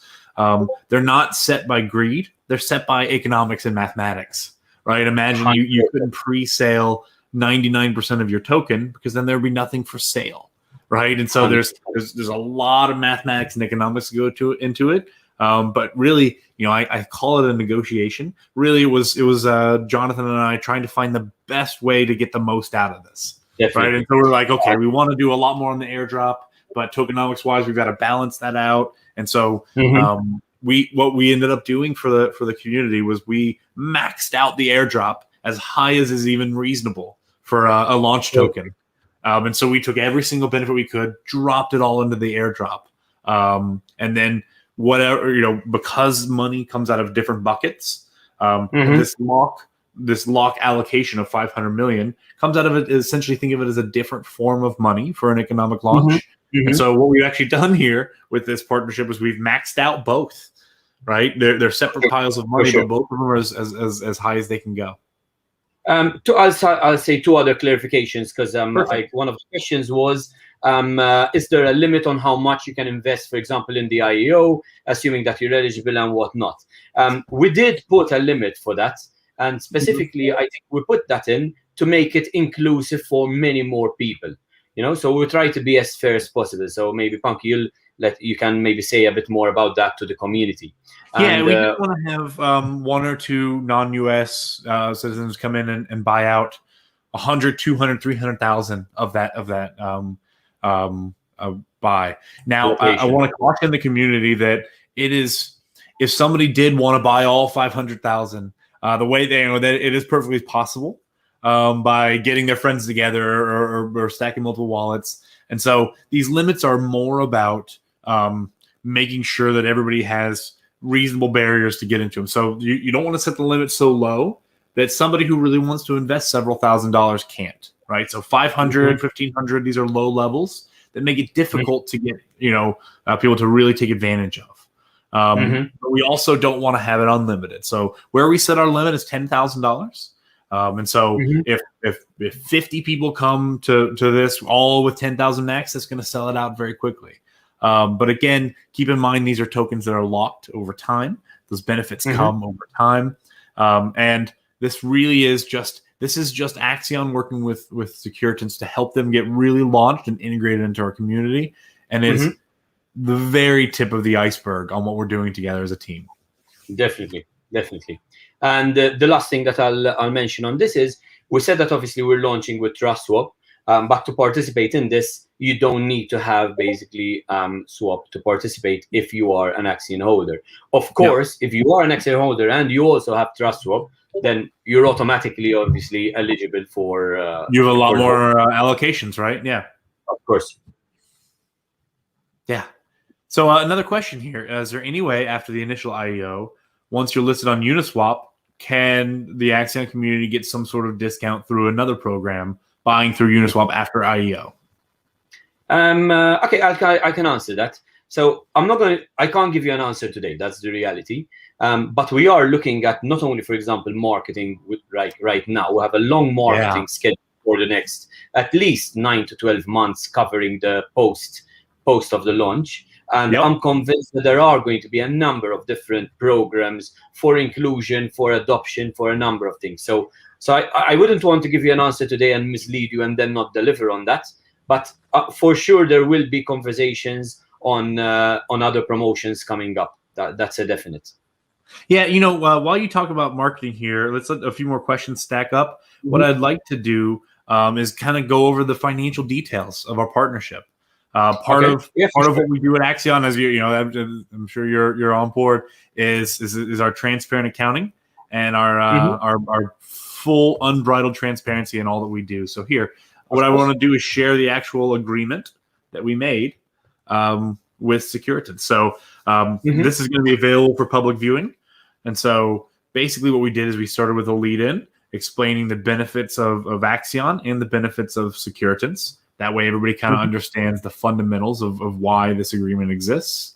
they're not set by greed. They're set by economics and mathematics, right? Imagine you couldn't pre-sale 99% of your token because then there'd be nothing for sale, right? And so there's a lot of mathematics and economics to go into it. But really, I call it a negotiation. Really, it was Jonathan and I trying to find the best way to get the most out of this. Definitely. Right, and so we're like, okay, we want to do a lot more on the airdrop, but tokenomics wise, we've got to balance that out. And so, what we ended up doing for the community was we maxed out the airdrop as high as is even reasonable for a launch token. And so we took every single benefit we could, dropped it all into the airdrop, and then whatever because money comes out of different buckets, this lock allocation of 500 million comes out of it. Essentially, think of it as a different form of money for an economic launch. And so what we've actually done here with this partnership is we've maxed out both, right? They're separate piles of money, but both of them are as high as they can go. I'll say two other clarifications, because one of the questions was, is there a limit on how much you can invest, for example, in the IEO, assuming that you're eligible and whatnot? We did put a limit for that. And specifically, I think we put that in to make it inclusive for many more people. So we try to be as fair as possible. So maybe Punky, you can maybe say a bit more about that to the community. Yeah, we just want to have one or two non-US citizens come in and buy out 100, 200, 300,000 of that buy. Now, I want to caution the community that it is, if somebody did want to buy all 500,000. The way that it is perfectly possible by getting their friends together or stacking multiple wallets. And so these limits are more about making sure that everybody has reasonable barriers to get into them. So you don't want to set the limit so low that somebody who really wants to invest several $1,000s can't, right? So 500, 1,500, these are low levels that make it difficult to get, people to really take advantage of. But we also don't want to have it unlimited. So where we set our limit is $10,000. And so if 50 people come to this all with 10,000 max, that's going to sell it out very quickly. But again, keep in mind, these are tokens that are locked over time. Those benefits come over time. And this really is just Axion working with Sekuritance to help them get really launched and integrated into our community. And it's the very tip of the iceberg on what we're doing together as a team. Definitely. And the last thing that I'll mention on this is, we said that obviously we're launching with TrustSwap, but to participate in this, you don't need to have basically swap to participate if you are an Axion holder. Of course, if you are an Axion holder and you also have TrustSwap, then you're automatically obviously eligible for. You have a lot more allocations, right? Yeah, of course. Yeah. So another question here: is there any way after the initial IEO, once you're listed on Uniswap, can the Axion community get some sort of discount through another program buying through Uniswap after IEO? Okay, I can answer that. So I can't give you an answer today. That's the reality. But we are looking at not only, for example, marketing right now. We have a long marketing schedule for the next at least 9 to 12 months, covering the post of the launch. And I'm convinced that there are going to be a number of different programs for inclusion, for adoption, for a number of things. So I wouldn't want to give you an answer today and mislead you and then not deliver on that. But for sure, there will be conversations on other promotions coming up. That's a definite. Yeah, while you talk about marketing here, let's let a few more questions stack up. Mm-hmm. What I'd like to do is kind of go over the financial details of our partnership. Part of what we do at Axion, as I'm sure you're on board, is our transparent accounting and our full unbridled transparency in all that we do. So here, what I want to do is share the actual agreement that we made with Sekuritance. So this is going to be available for public viewing. And so basically what we did is we started with a lead-in explaining the benefits of Axion and the benefits of Sekuritance. That way everybody kind of understands the fundamentals of why this agreement exists.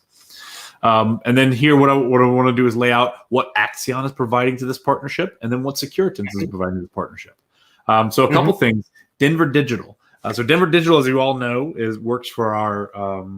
And then here, what I want to do is lay out what Axion is providing to this partnership and then what Sekuritance is providing to the partnership. So a couple things. Denver Digital. So Denver Digital, as you all know, works for our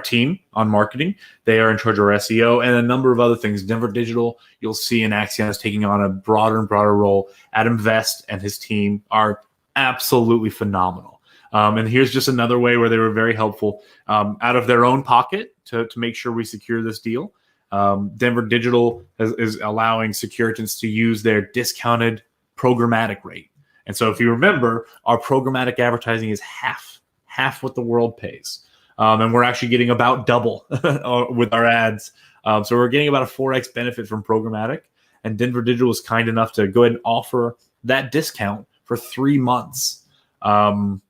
team on marketing. They are in charge of our SEO and a number of other things. Denver Digital, you'll see in Axion, is taking on a broader and broader role. Adam Vest and his team are absolutely phenomenal. And here's just another way where they were very helpful out of their own pocket to make sure we secure this deal. Denver Digital is allowing Sekuritance to use their discounted programmatic rate. And so if you remember, our programmatic advertising is half what the world pays. And we're actually getting about double with our ads. So we're getting about a 4x benefit from programmatic. And Denver Digital was kind enough to go ahead and offer that discount for 3 months to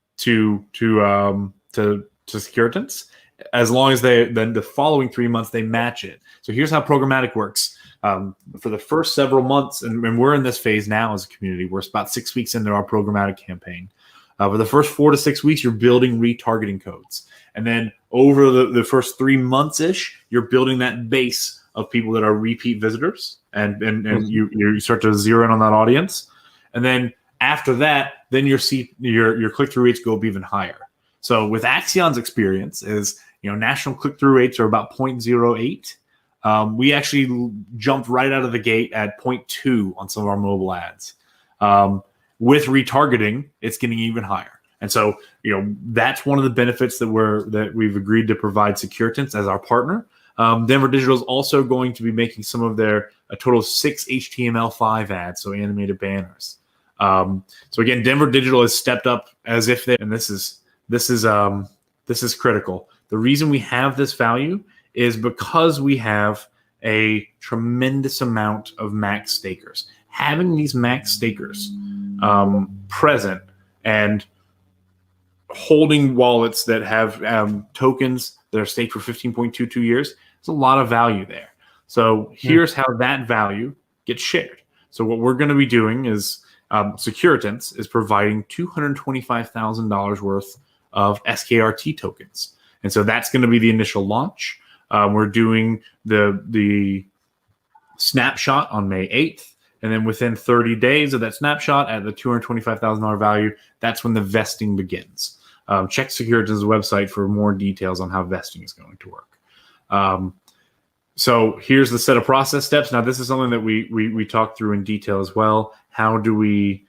Sekuritance, as long as then the following 3 months they match it. So here's how programmatic works. For the first several months, and we're in this phase now as a community, we're about 6 weeks into our programmatic campaign. For the first 4 to 6 weeks, you're building retargeting codes. And then over the first 3 months-ish, you're building that base of people that are repeat visitors, and you start to zero in on that audience. And then after that, then your click-through rates go up even higher. So with Axion's experience is, national click-through rates are about 0.08. We actually jumped right out of the gate at 0.2 on some of our mobile ads. With retargeting, it's getting even higher. And so, that's one of the benefits that we've agreed to provide Sekuritance as our partner. Denver Digital is also going to be making some of a total of 6 HTML5 ads, so animated banners. So again, Denver Digital has stepped up as if and this is critical. The reason we have this value is because we have a tremendous amount of max stakers. Having these max stakers present and holding wallets that have tokens that are staked for 15.22 years, there's a lot of value there. So here's how that value gets shared. So what we're going to be doing is Sekuritance is providing $225,000 worth of SKRT tokens. And so that's going to be the initial launch. We're doing the snapshot on May 8th. And then within 30 days of that snapshot at the $225,000 value, that's when the vesting begins. Check Sekuritance's website for more details on how vesting is going to work. So here's the set of process steps. Now, this is something that we talked through in detail as well. How do we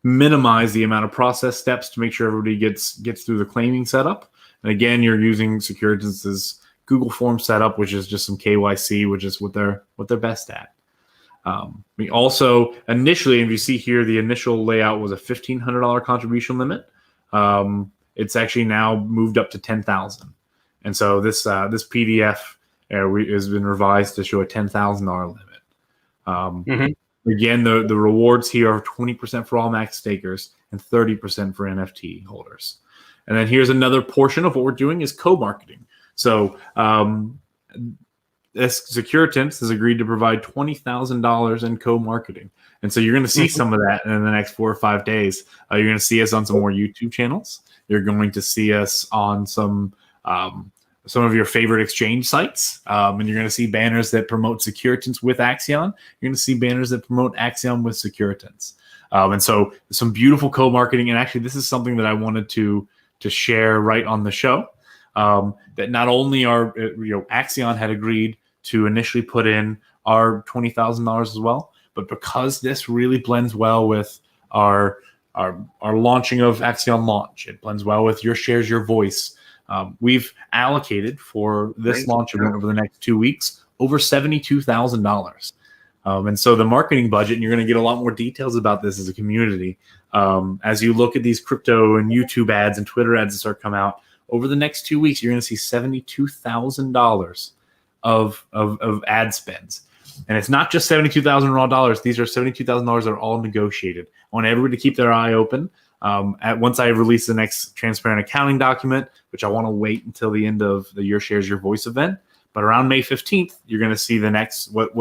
minimize the amount of process steps to make sure everybody gets through the claiming setup? And again, you're using Sekuritance's Google Form setup, which is just some KYC, which is what they're best at. We also initially, if you see here, the initial layout was a $1,500 contribution limit. It's actually now moved up to $10,000, and so this PDF has been revised to show a $10,000 limit. Again, the rewards here are 20% for all max stakers and 30% for NFT holders. And then here's another portion of what we're doing is co-marketing. So Sekuritance has agreed to provide $20,000 in co-marketing. And so you're going to see some of that in the next 4 or 5 days. You're going to see us on some more YouTube channels. You're going to see us on some of your favorite exchange sites, and you're going to see banners that promote Sekuritance with Axion. You're going to see banners that promote Axion with Sekuritance. And so some beautiful co-marketing. And actually, this is something that I wanted to share right on the show, that not only are, Axion had agreed to initially put in our $20,000 as well, but because this really blends well with our launching of Axion Launch, it blends well with Your Shares, Your Voice. We've allocated for this launch event over the next 2 weeks over $72,000. And so the marketing budget, and you're going to get a lot more details about this as a community, as you look at these crypto and YouTube ads and Twitter ads that start coming out over the next 2 weeks, you're going to see $72,000 of ad spends. And it's not just $72,000 raw dollars. These are $72,000 that are all negotiated. I want everybody to keep their eye open. Once I release the next transparent accounting document, which I want to wait until the end of the Your Shares, Your Voice event, but around May 15th, you're going to see the next what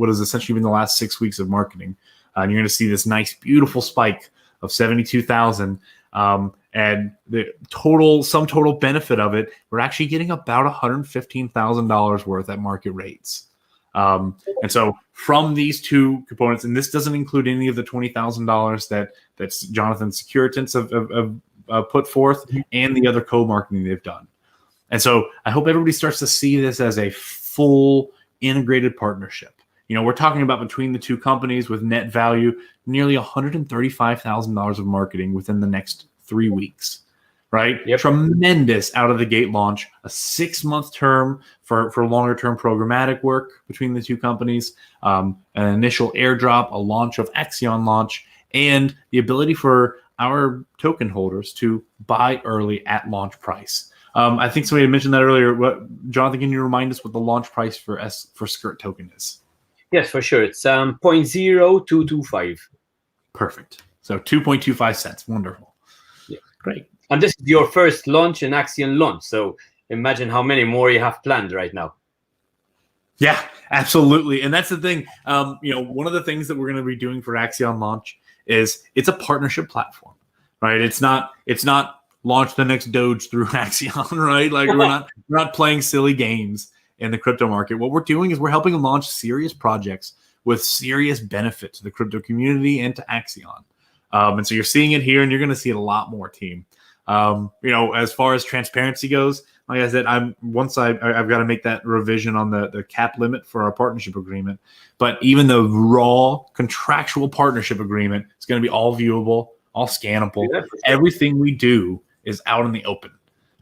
has essentially been the last 6 weeks of marketing. And you're going to see this nice, beautiful spike of 72,000. And the total benefit of it, we're actually getting about $115,000 worth at market rates. And so from these two components, and this doesn't include any of the $20,000 that's Jonathan Sekuritance have put forth, and the other co-marketing they've done. And so I hope everybody starts to see this as a full integrated partnership. We're talking about between the two companies with net value, nearly $135,000 of marketing within the next 3 weeks, right? Yep. Tremendous out of the gate launch, a 6-month term for longer term programmatic work between the two companies, an initial airdrop, a launch of Axion launch, and the ability for our token holders to buy early at launch price. I think somebody had mentioned that earlier. Jonathan, can you remind us what the launch price for Skirt token is? Yes, for sure. It's 0.0225. Perfect. So 2.25 cents. Wonderful. Yeah. Great. And this is your first launch in Axion launch. So imagine how many more you have planned right now. Yeah, absolutely. And that's the thing. One of the things that we're going to be doing for Axion launch is it's a partnership platform, right? It's not launch the next Doge through Axion, right? Like we're not playing silly games in the crypto market. What we're doing is we're helping them launch serious projects with serious benefit to the crypto community and to Axion. And so you're seeing it here, and you're going to see it a lot more, team. As far as transparency goes, like I said, I've got to make that revision on the cap limit for our partnership agreement. But even the raw contractual partnership agreement is going to be all viewable, all scannable. Yeah, sure. Everything we do is out in the open,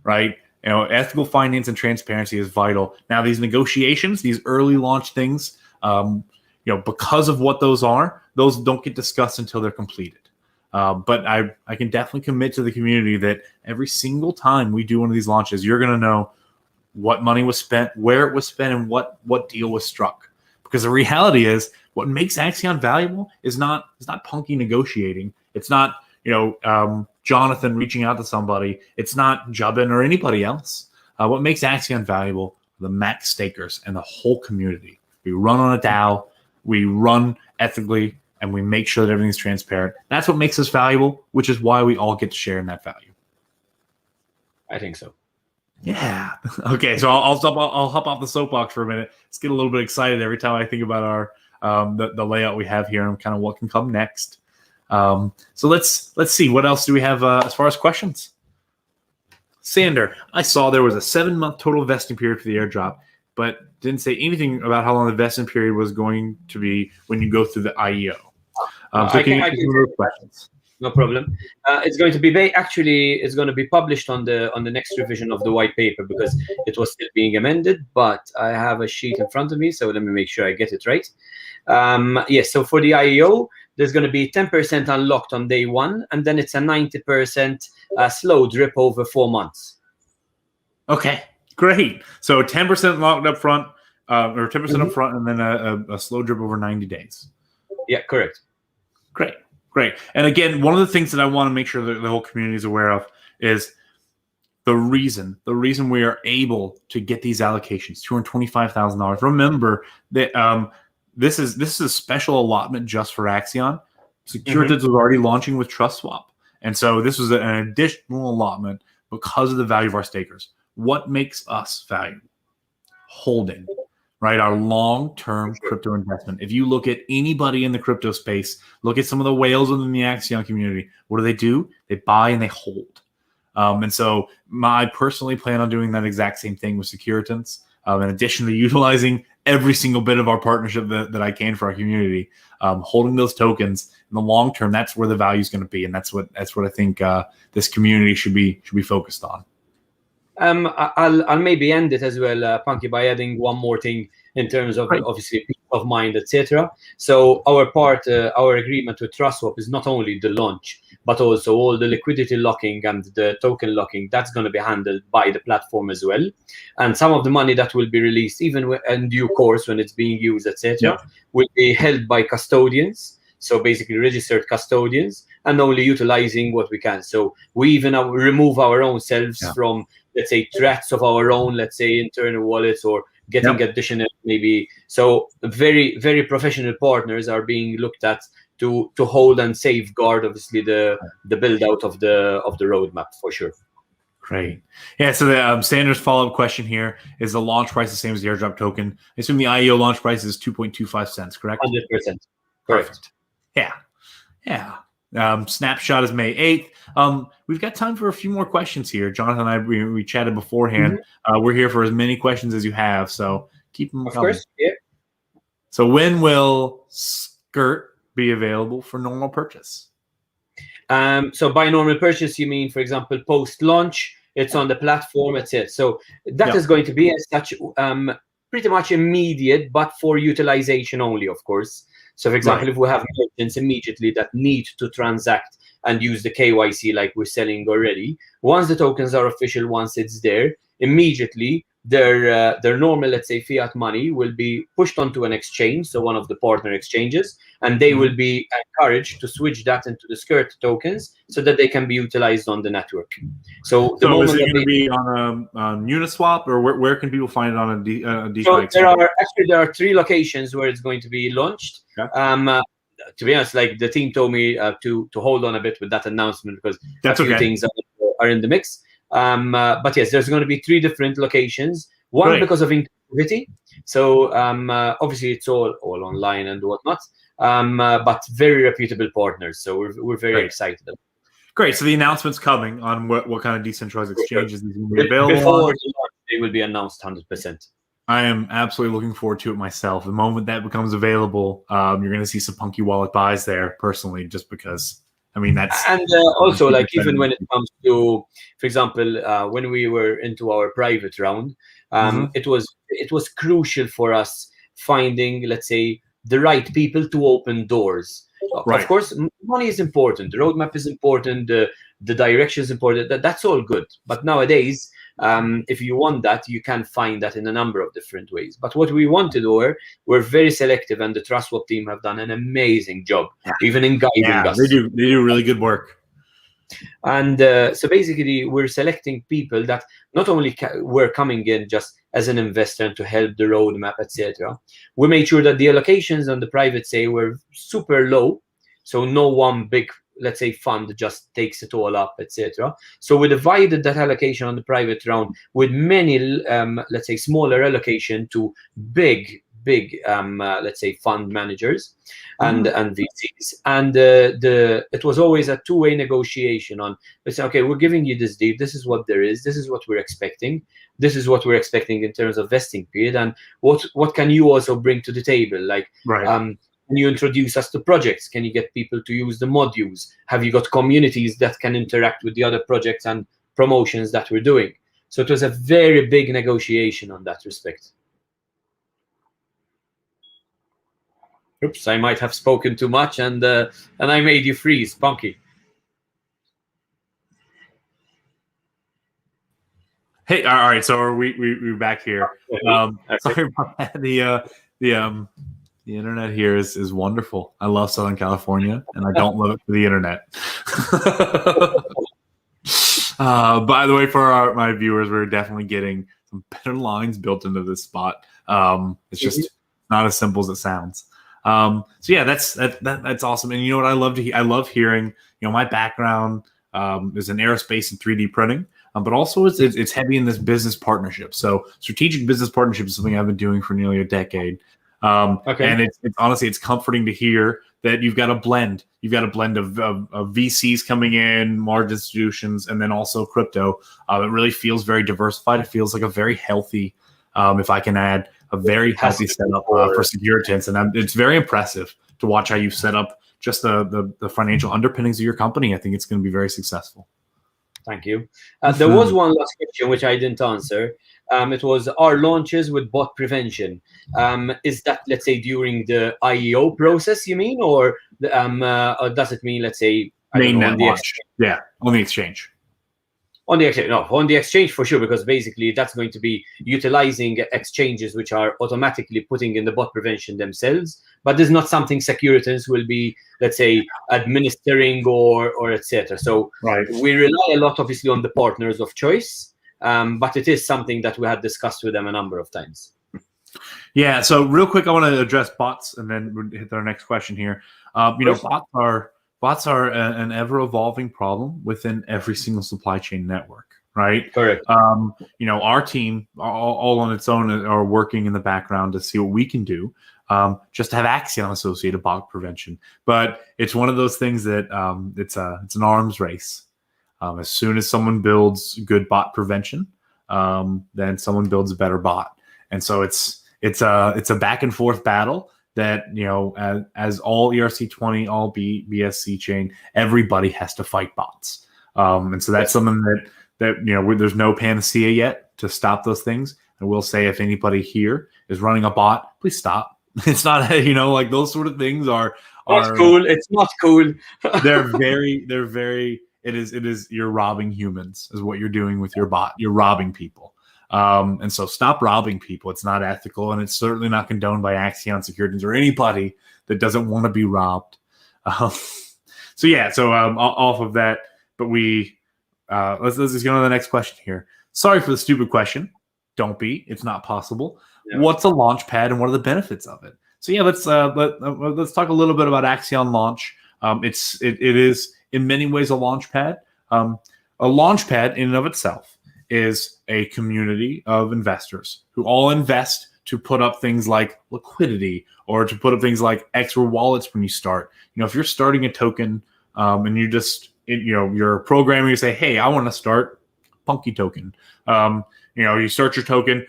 right? Ethical finance and transparency is vital. Now, these negotiations, these early launch things, because of what those are, those don't get discussed until they're completed. But I can definitely commit to the community that every single time we do one of these launches, you're going to know what money was spent, where it was spent, and what deal was struck. Because the reality is, what makes Axion valuable is not Punky negotiating. It's not Jonathan reaching out to somebody. It's not Jubbin or anybody else. What makes Axion valuable? The max stakers and the whole community. We run on a DAO. We run ethically. And we make sure that everything's transparent. That's what makes us valuable, which is why we all get to share in that value. I think so. Yeah. Okay. So I'll hop off the soapbox for a minute. Let's get a little bit excited every time I think about our the layout we have here and kind of what can come next. So let's see, what else do we have as far as questions? Sander, I saw there was a 7-month total vesting period for the airdrop, but didn't say anything about how long the vesting period was going to be when you go through the IEO. So can you answer those questions? No problem. It's going to be it's going to be published on the next revision of the white paper because it was still being amended. But I have a sheet in front of me, so let me make sure I get it right. Yes. So for the IEO, there's going to be 10% unlocked on day 1, and then it's a 90% slow drip over 4 months. Okay, great. So 10% locked up front, or 10% up front, and then a slow drip over 90 days. Yeah, correct. Great. And again, one of the things that I want to make sure that the whole community is aware of is the reason we are able to get these allocations, $225,000. Remember that this is a special allotment just for Axion. Sekuritance was already launching with TrustSwap. And so this was an additional allotment because of the value of our stakers. What makes us valuable? Holding, right? Our long-term crypto investment. If you look at anybody in the crypto space, look at some of the whales within the Axion community. What do? They buy and they hold. And so I personally plan on doing that exact same thing with Sekuritance. In addition to utilizing every single bit of our partnership that I can for our community, holding those tokens in the long term, that's where the value is going to be, and that's what I think this community should be focused on. I'll maybe end it as well, Punky, by adding one more thing in terms of obviously peace of mind, etc. So our agreement with TrustSwap is not only the launch, but also all the liquidity locking and the token locking. That's going to be handled by the platform as well, and some of the money that will be released, even in due course when it's being used, etc., will be held by custodians. So basically registered custodians, and only utilizing what we can. So we even remove our own selves from, let's say, threats of our own, let's say, internal wallets or getting additional maybe. So very, very professional partners are being looked at to hold and safeguard, obviously, the build out of the roadmap for sure. Great. Yeah, so the Sanders follow-up question here is the launch price the same as the airdrop token? I assume the IEO launch price is 2.25 cents, correct? 100%. Correct. Perfect. Yeah. Snapshot is May 8th. We've got time for a few more questions here. Jonathan and I, we chatted beforehand. We're here for as many questions as you have, so keep them coming. Of course, yeah. So when will Skirt be available for normal purchase? So by normal purchase, you mean, for example, post-launch, it's on the platform, that's it. So that is going to be as such pretty much immediate, but for utilization only, of course. So, for example, if we have merchants immediately that need to transact and use the KYC like we're selling already, once the tokens are official, once it's there, immediately their normal, let's say, fiat money will be pushed onto an exchange, so one of the partner exchanges, and they will be encouraged to switch that into the Skirt tokens so that they can be utilized on the network. So is it going to be on Uniswap, or where can people find it on a DeFi? So there are 3 locations where it's going to be launched. Okay. To be honest, like the team told me to hold on a bit with that announcement because a few things are in the mix. But yes, there's going to be 3 different locations. One because of inclusivity. So obviously it's all online and whatnot. But very reputable partners. So we're very excited. Great. So the announcement's coming on what kind of decentralized exchanges these will be available. Before the launch, they will be announced 100%. I am absolutely looking forward to it myself. The moment that becomes available, you're going to see some Punky Wallet buys there personally, just because. I mean, that's also like even when it comes to, for example, when we were into our private round, it was crucial for us finding, let's say, the right people to open doors. Of course, money is important. The roadmap is important. The direction is important. That's all good. But nowadays, if you want that, you can find that in a number of different ways. But what we wanted we're very selective, and the TrustSwap team have done an amazing job, even in guiding us. They do really good work. And so basically, we're selecting people that not only were coming in just as an investor and to help the roadmap, etc. We made sure that the allocations on the private say were super low, so no one big, let's say, fund just takes it all up, etc. So we divided that allocation on the private round with many, let's say, smaller allocation to big, let's say, fund managers and VCs. And it was always a 2-way negotiation on, let's say, okay, we're giving you this deal. This is what there is. This is what we're expecting. This is what we're expecting in terms of vesting period. And what can you also bring to the table? Like, can you introduce us to projects? Can you get people to use the modules? Have you got communities that can interact with the other projects and promotions that we're doing? So it was a very big negotiation on that respect. Oops, I might have spoken too much, and I made you freeze, Punky. Hey, all right. So we're back here. Sorry about that. The internet here is wonderful. I love Southern California, and I don't love it for the internet. By the way, for my viewers, we're definitely getting some better lines built into this spot. It's just not as simple as it sounds. So yeah, that's awesome. And you know what I love I love hearing. You know, my background is in aerospace and 3D printing, but also it's heavy in this business partnership. So strategic business partnership is something I've been doing for nearly a decade. And it's honestly, it's comforting to hear that you've got a blend. You've got a blend of VCs coming in, large institutions, and then also crypto. It really feels very diversified. It feels like a very healthy, if I can add, a very healthy setup for Sekuritance. And it's very impressive to watch how you've set up just the financial underpinnings of your company. I think it's going to be very successful. Thank you. There was one last question which I didn't answer. It was our launches with bot prevention. Is that, let's say, during the IEO process, you mean, or does it mean, let's say, mainnet launch? Yeah, on the exchange. On the exchange, no, on the exchange for sure, because basically that's going to be utilizing exchanges which are automatically putting in the bot prevention themselves. But there's not something Sekuritance will be, let's say, administering or etc. So we rely a lot, obviously, on the partners of choice, but it is something that we had discussed with them a number of times. Yeah. So real quick, I want to address bots, and then we'll hit our next question here. Bots are an ever-evolving problem within every single supply chain network, right? Correct. Our team, all on its own, are working in the background to see what we can do, just to have Axion associated bot prevention. But it's one of those things that it's an arms race. As soon as someone builds good bot prevention, then someone builds a better bot, and so it's a back and forth battle. That, as all ERC20, all BSC chain, everybody has to fight bots. And so that's something that there's no panacea yet to stop those things. I will say, if anybody here is running a bot, please stop. It's not, like those sort of things are cool. It's not cool. they're very, it is, you're robbing humans is what you're doing with your bot. You're robbing people. And so stop robbing people. It's not ethical, and it's certainly not condoned by Axion, Sekuritance, or anybody that doesn't want to be robbed. Off of that, but let's just go to the next question here. Sorry for the stupid question. Don't be. It's not possible. Yeah. What's a launch pad, and what are the benefits of it? So yeah, let's talk a little bit about Axion Launch. It is in many ways a launch pad. A launch pad in and of itself is a community of investors who all invest to put up things like liquidity, or to put up things like extra wallets when you start. If you're starting a token and you just, you're programming, you say, hey, I want to start Punky token. You start your token.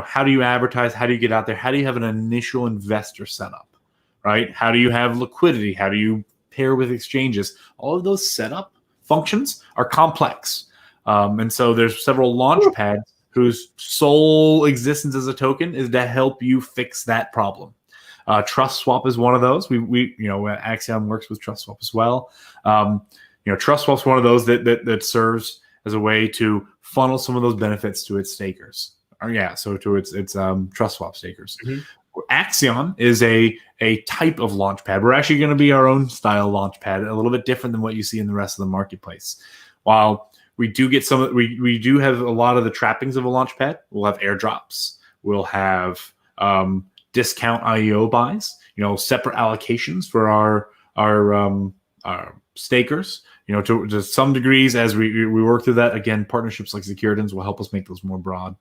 How do you advertise? How do you get out there? How do you have an initial investor setup, right? How do you have liquidity? How do you pair with exchanges? All of those setup functions are complex. And so there's several launch pads whose sole existence as a token is to help you fix that problem. TrustSwap is one of those. Axion works with TrustSwap as well. TrustSwap is one of those that serves as a way to funnel some of those benefits to its stakers. To its TrustSwap stakers. Mm-hmm. Axion is a type of launch pad. We're actually going to be our own style launch pad, a little bit different than what you see in the rest of the marketplace. While we do get we do have a lot of the trappings of a launch pad. We'll have airdrops. We'll have discount IEO buys. Separate allocations for our stakers. To some degrees, as we work through that. Again, partnerships like Sekuritance will help us make those more broad.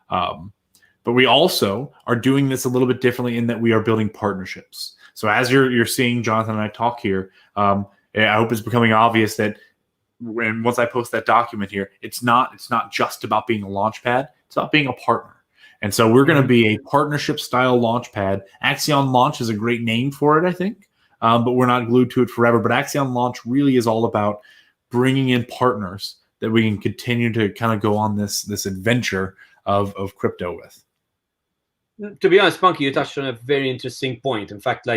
But we also are doing this a little bit differently in that we are building partnerships. So as you're seeing Jonathan and I talk here, I hope it's becoming obvious that. And once I post that document here, it's not just about being a launch pad. It's about being a partner. And so we're going to be a partnership style launch pad. Axion Launch is a great name for it, I think, but we're not glued to it forever. But Axion Launch really is all about bringing in partners that we can continue to kind of go on this adventure of crypto with. To be honest, Punky, you touched on a very interesting point. In fact,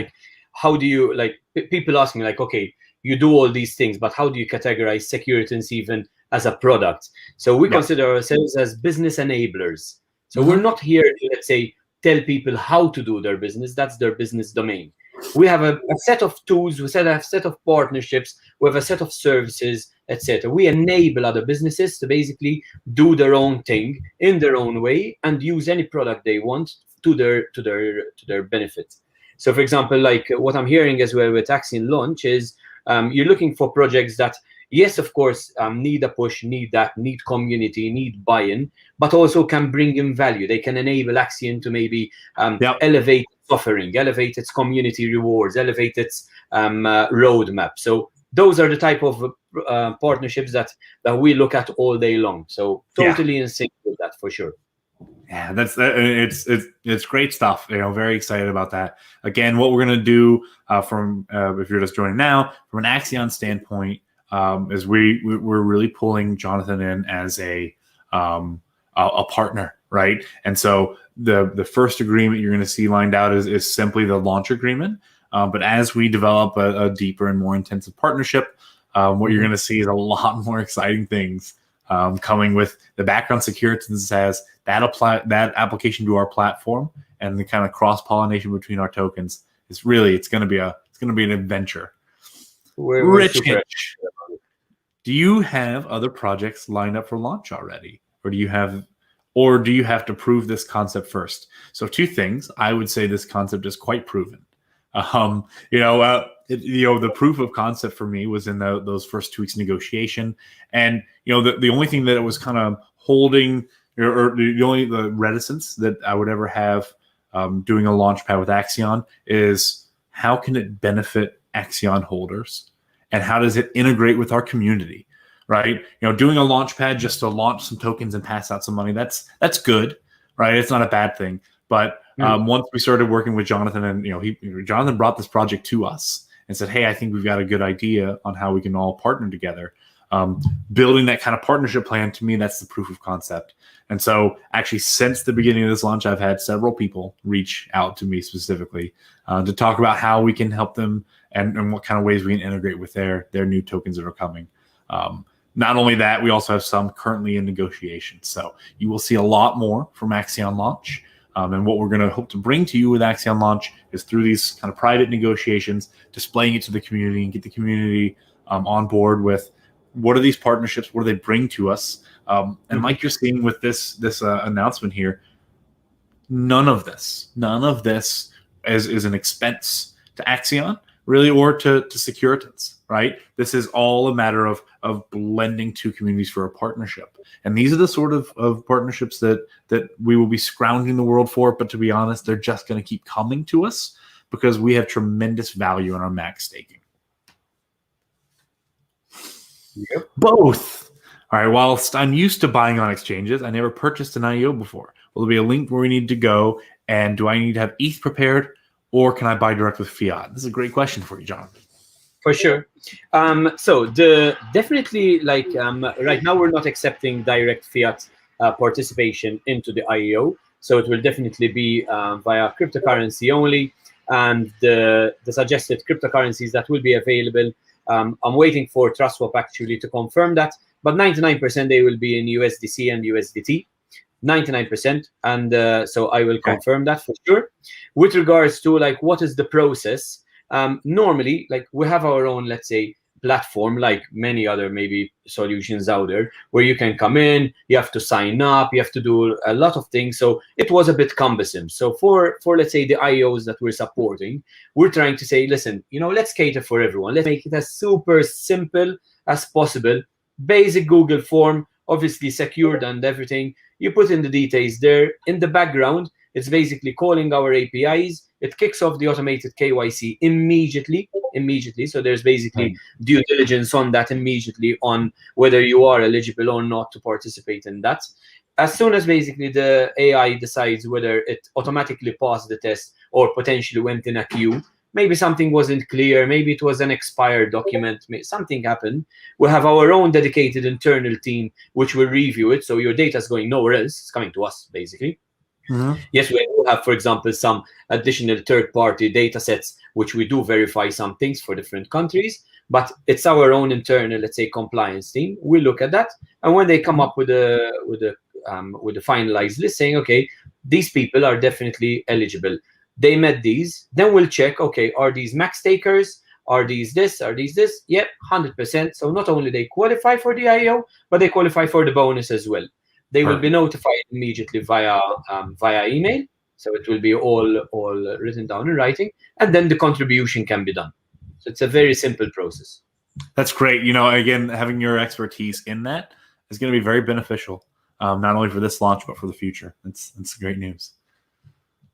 how do you, people ask me, okay, you do all these things, but how do you categorize Sekuritance even as a product? So we consider ourselves as business enablers. So we're not here to, let's say, tell people how to do their business. That's their business domain. We have a set of tools, we have a set of partnerships, we have a set of services, etc. We enable other businesses to basically do their own thing in their own way and use any product they want to their benefit. So for example, like what I'm hearing as well with Axion launch is you're looking for projects that, yes, of course, need a push, need community, need buy-in, but also can bring in value. They can enable Axion to maybe elevate its offering, elevate its community rewards, elevate its roadmap. So those are the type of partnerships that we look at all day long. So totally in sync with that for sure. Yeah, it's great stuff. Very excited about that. Again, what we're gonna do from if you're just joining now, from an Axion standpoint, is we're really pulling Jonathan in as a partner, right? And so the first agreement you're going to see lined out is simply the launch agreement. But as we develop a deeper and more intensive partnership, what you're going to see is a lot more exciting things coming with the background Sekuritance has that application to our platform, and the kind of cross pollination between our tokens is really it's going to be an adventure. Rich, do you have other projects lined up for launch already, or do you have to prove this concept first? So two things. I would say this concept is quite proven. The proof of concept for me was in those first 2 weeks of negotiation, and the only thing that it was kind of holding, or the reticence that I would ever have doing a launchpad with Axion is how can it benefit Axion holders, and how does it integrate with our community, right? Doing a launchpad just to launch some tokens and pass out some money, that's good, right? It's not a bad thing, but once we started working with Jonathan, and Jonathan brought this project to us and said, hey, I think we've got a good idea on how we can all partner together. Building that kind of partnership plan, to me, that's the proof of concept. And so actually since the beginning of this launch, I've had several people reach out to me specifically to talk about how we can help them and what kind of ways we can integrate with their new tokens that are coming. Not only that, we also have some currently in negotiation. So you will see a lot more from Axion launch. And what we're going to hope to bring to you with Axion launch is through these kind of private negotiations, displaying it to the community and get the community on board with what are these partnerships, what do they bring to us. And like you're seeing with this announcement here, none of this is an expense to Axion, really, or to Sekuritance, right? This is all a matter of blending two communities for a partnership. And these are the sort of partnerships that we will be scrounging the world for. But to be honest, they're just going to keep coming to us because we have tremendous value in our max staking. Yep. Both. All right. Whilst I'm used to buying on exchanges, I never purchased an IEO before. Will there be a link where we need to go? And do I need to have ETH prepared, or can I buy direct with fiat? This is a great question for you, John. For sure. So definitely, like right now, we're not accepting direct fiat participation into the IEO. So it will definitely be via cryptocurrency only. And the suggested cryptocurrencies that will be available, I'm waiting for TrustSwap actually to confirm that. But 99% they will be in USDC and USDT. 99%, and so I will confirm that for sure. With regards to like what is the process, normally like we have our own, let's say, platform like many other maybe solutions out there where you can come in, you have to sign up, you have to do a lot of things. So it was a bit cumbersome. So for let's say the IEOs that we're supporting, we're trying to say, listen, let's cater for everyone. Let's make it as super simple as possible. Basic Google form, obviously secured and everything. You put in the details there. In the background, it's basically calling our APIs. It kicks off the automated KYC immediately. So there's basically due diligence on that immediately on whether you are eligible or not to participate in that. As soon as basically the AI decides whether it automatically passed the test or potentially went in a queue, maybe something wasn't clear, maybe it was an expired document, something happened. We have our own dedicated internal team which will review it. So your data is going nowhere else, it's coming to us basically. Yes, we do have, for example, some additional third-party data sets which we do verify some things for different countries, but it's our own internal, let's say, compliance team. We look at that, and when they come up with a finalized list saying, okay, these people are definitely eligible, they met these, then we'll check, okay, are these max takers? Are these this? Are these this? Yep, 100%. So not only they qualify for the IEO, but they qualify for the bonus as well. They will be notified immediately via email. So it will be all written down in writing, and then the contribution can be done. So it's a very simple process. That's great. Again, having your expertise in that is going to be very beneficial, not only for this launch, but for the future. That's great news.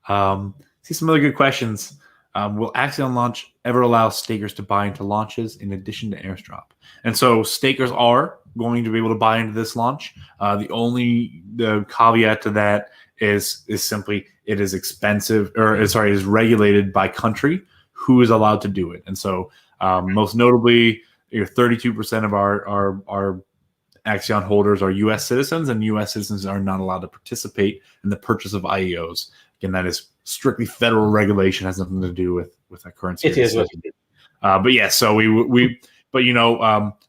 See some other good questions. Will Axion launch ever allow stakers to buy into launches in addition to Airdrop? And so stakers are going to be able to buy into this launch. The caveat to that is simply it is expensive, it is regulated by country who is allowed to do it. And so most notably, 32% of our Axion holders are U.S. citizens, and U.S. citizens are not allowed to participate in the purchase of IEOs. Again, that is strictly federal regulation, has nothing to do with that currency. It is what it is. But yeah, so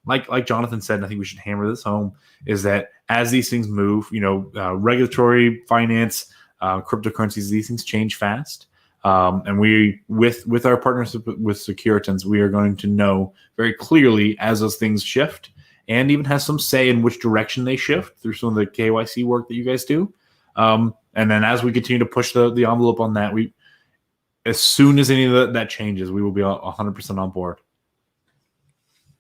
like Jonathan said, and I think we should hammer this home, is that as these things move, regulatory, finance, cryptocurrencies, these things change fast. And we, with our partnership with Sekuritance, we are going to know very clearly as those things shift, and even has some say in which direction they shift through some of the KYC work that you guys do. And then as we continue to push the envelope on that, as soon as any of that changes, we will be 100% on board.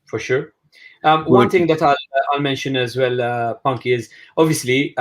For sure. One thing that I'll mention as well, Punky, is obviously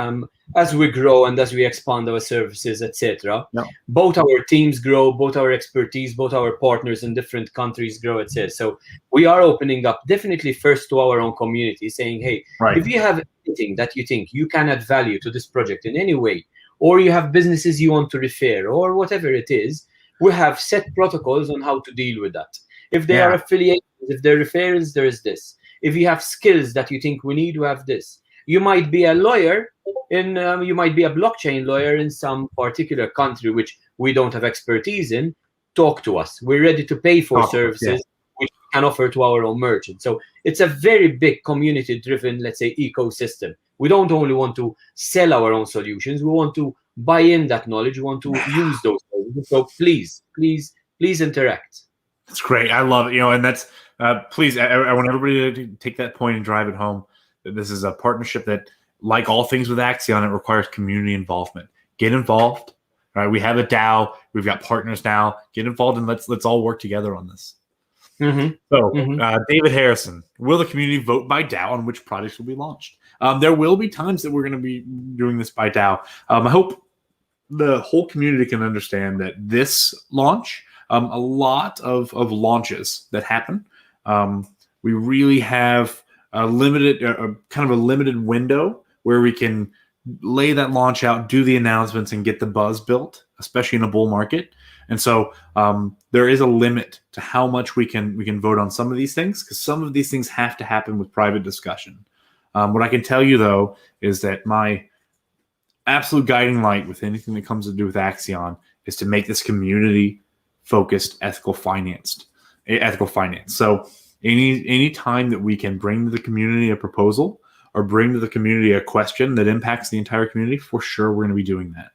as we grow and as we expand our services, etc. Yeah. Both our teams grow, both our expertise, both our partners in different countries grow, etc. So we are opening up definitely first to our own community, saying, hey, if you have anything that you think you can add value to this project in any way, or you have businesses you want to refer, or whatever it is, we have set protocols on how to deal with that. If they are affiliates, if they're referrals, there is this. If you have skills that you think we need to have this, you might be a lawyer you might be a blockchain lawyer in some particular country which we don't have expertise in. Talk to us. We're ready to pay for services which we can offer to our own merchants. So it's a very big community-driven, let's say, ecosystem. We don't only want to sell our own solutions. We want to buy in that knowledge. We want to use those services. So please interact. That's great. I love it. And that's please. I want everybody to take that point and drive it home. That this is a partnership that, like all things with Axion, it requires community involvement. Get involved. All right, we have a DAO. We've got partners now. Get involved and let's all work together on this. David Harrison, will the community vote by DAO on which projects will be launched? There will be times that we're going to be doing this by DAO. I hope the whole community can understand that this launch, a lot of launches that happen, we really have a limited window where we can lay that launch out, do the announcements, and get the buzz built, especially in a bull market. And so there is a limit to how much we can vote on some of these things, because some of these things have to happen with private discussion. What I can tell you, though, is that my absolute guiding light with anything that comes to do with Axion is to make this community-focused, ethical finance. So any time that we can bring to the community a proposal or bring to the community a question that impacts the entire community, for sure we're going to be doing that.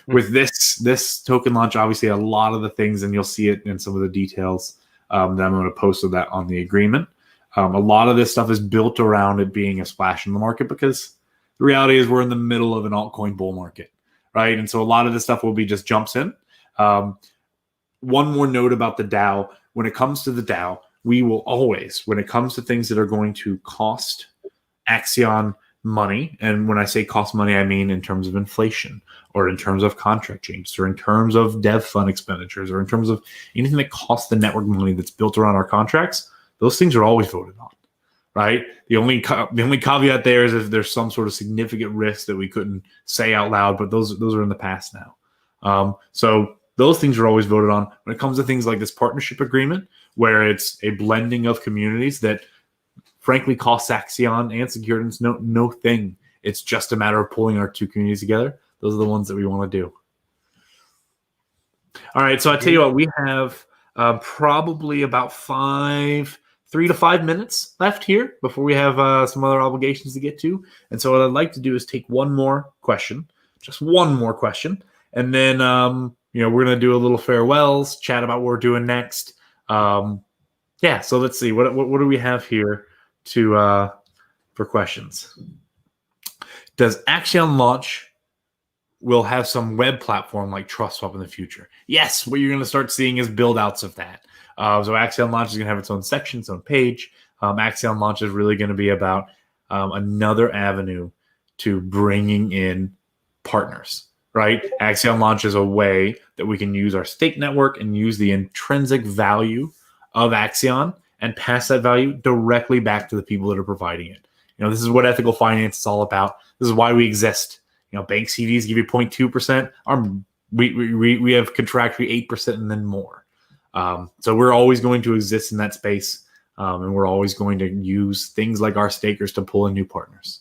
With this token launch, obviously a lot of the things, and you'll see it in some of the details that I'm going to post of that on the agreement. A lot of this stuff is built around it being a splash in the market, because the reality is we're in the middle of an altcoin bull market, right? And so a lot of this stuff will be just jumps in. One more note about the DAO. When it comes to the DAO, we will always, when it comes to things that are going to cost Axion money, and when I say cost money, I mean in terms of inflation, or in terms of contract changes, or in terms of dev fund expenditures, or in terms of anything that costs the network money that's built around our contracts, those things are always voted on, right? The only caveat there is if there's some sort of significant risk that we couldn't say out loud, but those are in the past now. So those things are always voted on. When it comes to things like this partnership agreement, where it's a blending of communities that frankly costs Axion and Sekuritance no thing. It's just a matter of pulling our two communities together. Those are the ones that we want to do. All right, so I tell you what, we have probably about 3 to 5 minutes left here before we have some other obligations to get to. And so what I'd like to do is take one more question, just one more question, and then we're going to do a little farewells, chat about what we're doing next. So let's see, what do we have here for questions? Does Axion launch we'll have some web platform like TrustSwap in the future. Yes, what you're going to start seeing is build outs of that. So Axion Launch is going to have its own section, its own page. Axion Launch is really going to be about another avenue to bringing in partners, right? Axion Launch is a way that we can use our stake network and use the intrinsic value of Axion and pass that value directly back to the people that are providing it. This is what ethical finance is all about. This is why we exist. Bank CDs give you 0.2%. We have contractually 8% and then more. So we're always going to exist in that space, and we're always going to use things like our stakers to pull in new partners.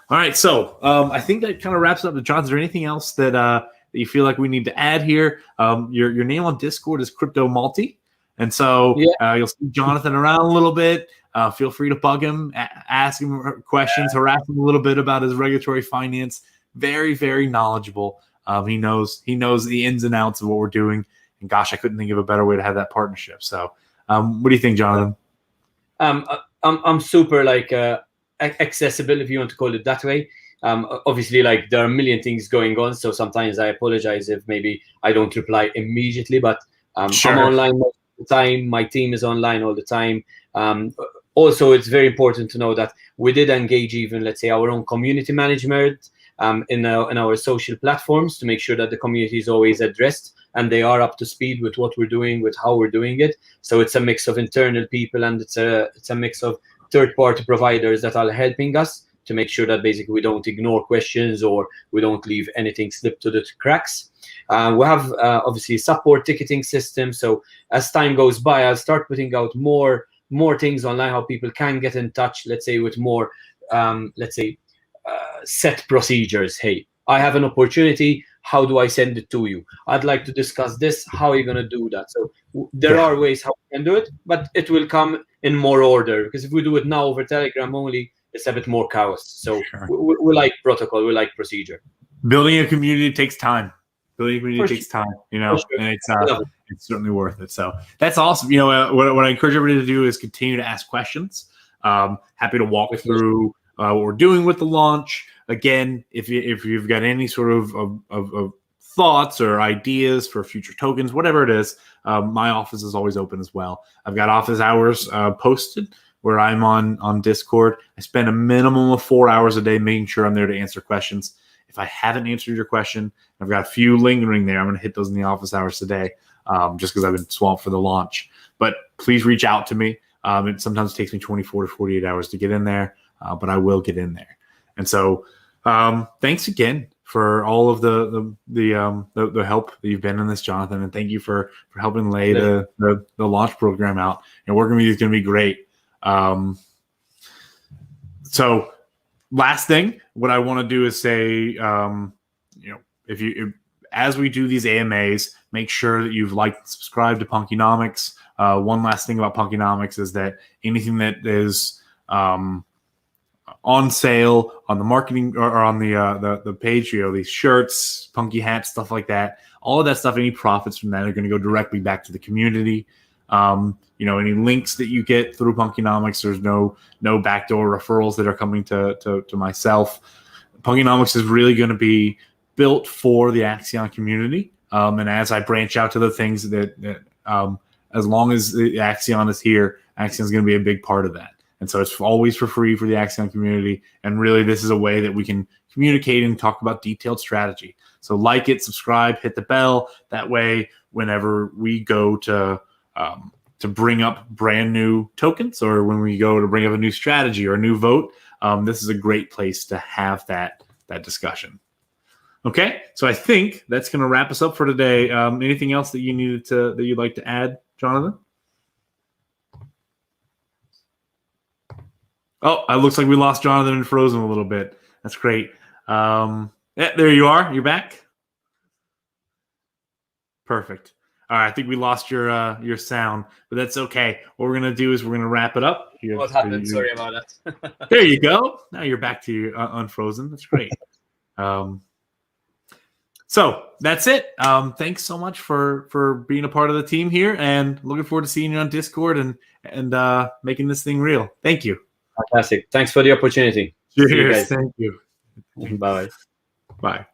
All right, so I think that kind of wraps up. John, is there anything else that you feel like we need to add here? Your name on Discord is Crypto Multi, and so you'll see Jonathan around a little bit. Feel free to bug him, ask him questions, harass him a little bit about his regulatory finance. Very, very knowledgeable. He knows the ins and outs of what we're doing. And gosh, I couldn't think of a better way to have that partnership. So, what do you think, Jonathan? I'm super accessible, if you want to call it that way. Obviously, there are a million things going on, so sometimes I apologize if maybe I don't reply immediately. But Sure. I'm online most of the time. My team is online all the time. Also, it's very important to know that we did engage even, let's say, our own community management in our social platforms to make sure that the community is always addressed and they are up to speed with what we're doing, with how we're doing it. So it's a mix of internal people and it's a mix of third-party providers that are helping us to make sure that basically we don't ignore questions or we don't leave anything slip to the cracks. We have obviously support ticketing system. So as time goes by, I'll start putting out more things online, how people can get in touch, let's say, with more, set procedures. Hey, I have an opportunity. How do I send it to you? I'd like to discuss this. How are you going to do that? So there are ways how we can do it, but it will come in more order, because if we do it now over Telegram only, it's a bit more chaos. So Sure. we like protocol, we like procedure. Building a community takes time. Building a community For takes time, For sure. and it's certainly worth it. So that's awesome. What I encourage everybody to do is continue to ask questions. Happy to walk through what we're doing with the launch. Again, if you've got any sort of thoughts or ideas for future tokens, whatever it is, my office is always open as well. I've got office hours posted where I'm on Discord. I spend a minimum of 4 hours a day making sure I'm there to answer questions. If I haven't answered your question, I've got a few lingering there. I'm going to hit those in the office hours today, just because I've been swamped for the launch. But please reach out to me. It sometimes takes me 24 to 48 hours to get in there, but I will get in there. And so, thanks again for all of the help that you've been in this, Jonathan, and thank you for helping lay the launch program out. And working with you is going to be great. So, last thing, what I want to do is say, as we do these AMAs, make sure that you've liked and subscribed to Punkynomics. One last thing about Punkynomics is that anything that is on sale on the marketing or on the page, these shirts, punky hats, stuff like that, all of that stuff, any profits from that are going to go directly back to the community. Any links that you get through Punkynomics, there's no backdoor referrals that are coming to myself. Punkynomics is really going to be built for the Axion community. And as I branch out to the things that as long as the Axion is here, Axion is going to be a big part of that. And so it's always for free for the Axion community. And really, this is a way that we can communicate and talk about detailed strategy. So like it, subscribe, hit the bell. That way, whenever we go to bring up brand new tokens, or when we go to bring up a new strategy or a new vote, this is a great place to have that discussion. Okay, so I think that's going to wrap us up for today. Anything else that you'd like to add, Jonathan? Oh, it looks like we lost Jonathan and frozen a little bit. That's great. Yeah, there you are. You're back. Perfect. All right, I think we lost your sound, but that's okay. What we're gonna do is we're gonna wrap it up. Here, what happened? Sorry about that. There you go. Now you're back to your unfrozen. That's great. So that's it. Thanks so much for being a part of the team here, and looking forward to seeing you on Discord and making this thing real. Thank you. Fantastic. Thanks for the opportunity. Cheers. Thank you. Bye. Bye.